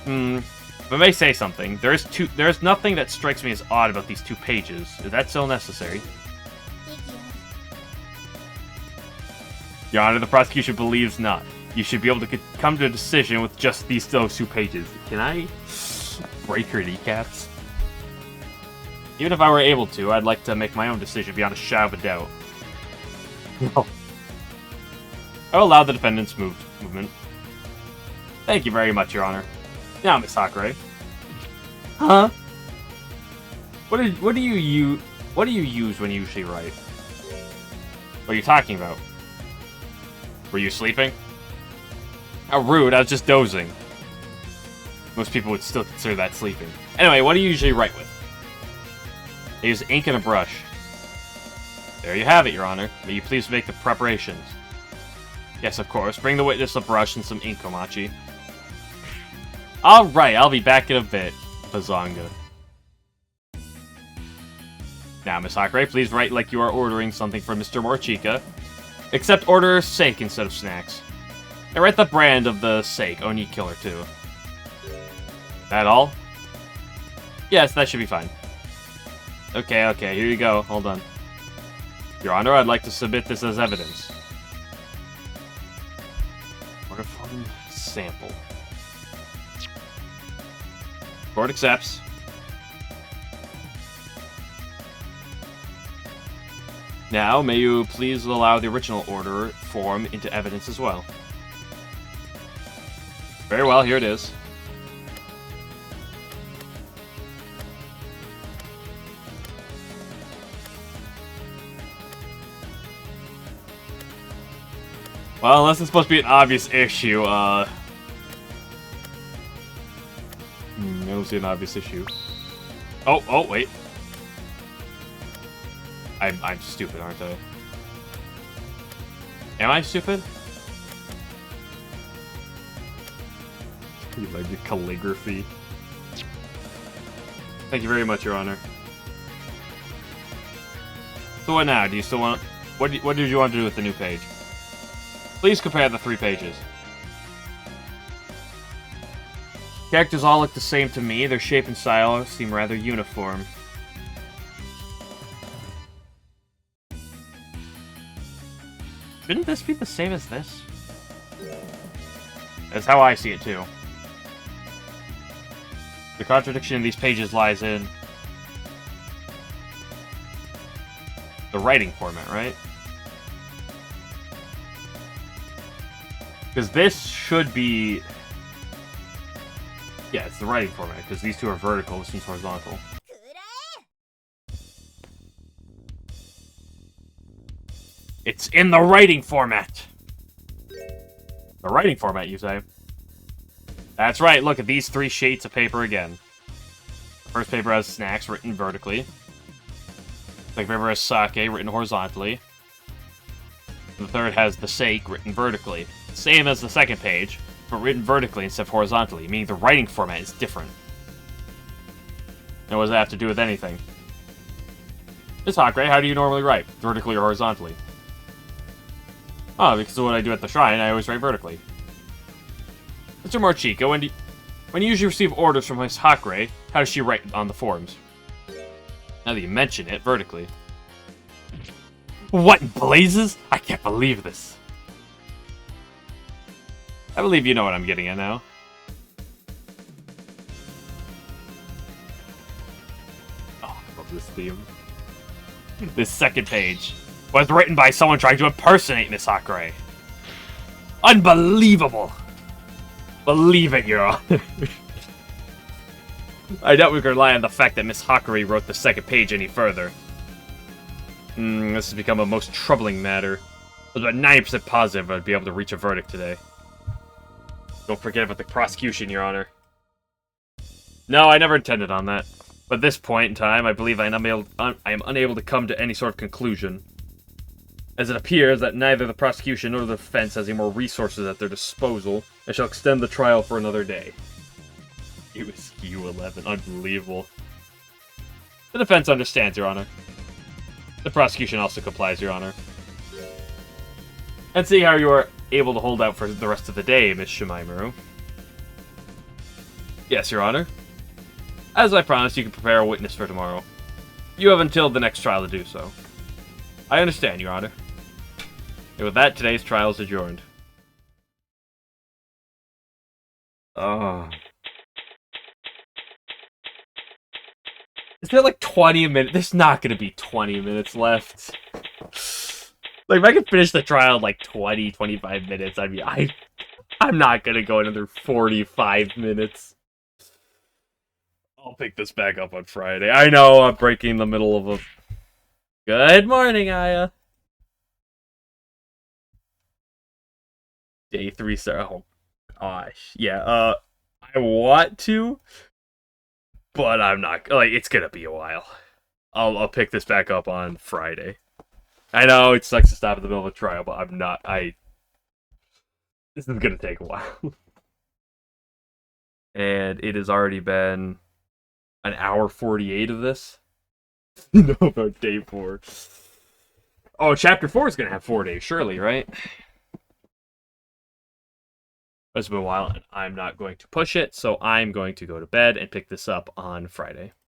If I may say something, there's nothing that strikes me as odd about these 2 pages. Is that still necessary? Your Honor, the prosecution believes not. You should be able to come to a decision with just those 2 pages. Can I break her kneecaps? Even if I were able to, I'd like to make my own decision beyond a shadow of a doubt. No. I'll allow the defendant's movement. Thank you very much, Your Honor. Now, Miss Hakure. Huh? What do you use when you usually write? What are you talking about? Were you sleeping? How rude, I was just dozing. Most people would still consider that sleeping. Anyway, what do you usually write with? I use ink and a brush. There you have it, Your Honor. May you please make the preparations. Yes, of course. Bring the witness a brush and some ink, Komachi. Alright, I'll be back in a bit, Bazanga. Now, Miss Hakure, please write like you are ordering something for Mr. Morchika. Except order sake instead of snacks. And write the brand of the sake, Oni Killer, too. That all? Yes, that should be fine. Okay, here you go. Hold on. Your Honor, I'd like to submit this as evidence. Order form sample. Court accepts. Now, may you please allow the original order form into evidence as well. Very well, here it is. Well, unless it's supposed to be an obvious issue, I don't see an obvious issue. Oh, wait. I'm stupid, aren't I? Am I stupid? You like your calligraphy. Thank you very much, Your Honor. So what now? Do you still want... What did you want to do with the new page? Please compare the 3 pages. Characters all look the same to me. Their shape and style seem rather uniform. Shouldn't this be the same as this? That's how I see it, too. The contradiction in these pages lies in the writing format, right? Because this should be... Yeah, it's the writing format, because these two are vertical, this one's horizontal. It's in the writing format! The writing format, you say? That's right, look at these 3 sheets of paper again. The first paper has snacks written vertically. The second paper has sake written horizontally. And the third has the sake written vertically. Same as the second page, but written vertically instead of horizontally, meaning the writing format is different. And what does that have to do with anything? Miss Hakure, how do you normally write? Vertically or horizontally? Oh, because of what I do at the shrine, I always write vertically. Mr. Morchika, when you usually receive orders from Miss Hakure, how does she write on the forms? Now that you mention it, vertically. What in blazes? I can't believe this. I believe you know what I'm getting at now. Oh, I love this theme. This second page was written by someone trying to impersonate Miss Hakure. Unbelievable! Believe it, Your Honor. I doubt we could rely on the fact that Miss Hakure wrote the second page any further. This has become a most troubling matter. I was about 90% positive I'd be able to reach a verdict today. Don't forget about the prosecution, Your Honor. No, I never intended on that. But at this point in time, I believe I am unable to come to any sort of conclusion. As it appears that neither the prosecution nor the defense has any more resources at their disposal, I shall extend the trial for another day. U11, unbelievable. The defense understands, Your Honor. The prosecution also complies, Your Honor. And see how you are able to hold out for the rest of the day, Miss Shimaimaru. Yes, Your Honor. As I promised, you can prepare a witness for tomorrow. You have until the next trial to do so. I understand, Your Honor. And with that, today's trial is adjourned. Oh. Is there like 20 minutes? There's not going to be 20 minutes left. Like, if I could finish the trial in like 20, 25 minutes, I'm not going to go another 45 minutes. I'll pick this back up on Friday. I know, I'm breaking the middle of a... Good morning, Aya. Day 3 star. Oh, gosh. Yeah, I want to, but I'm not. Like, it's gonna be a while. I'll pick this back up on Friday. I know it sucks to stop in the middle of a trial, but I'm not. This is gonna take a while. And it has already been an hour 48 of this. No, about day 4. Oh, chapter 4 is gonna have 4 days, surely, right? It's been a while, and I'm not going to push it, so I'm going to go to bed and pick this up on Friday.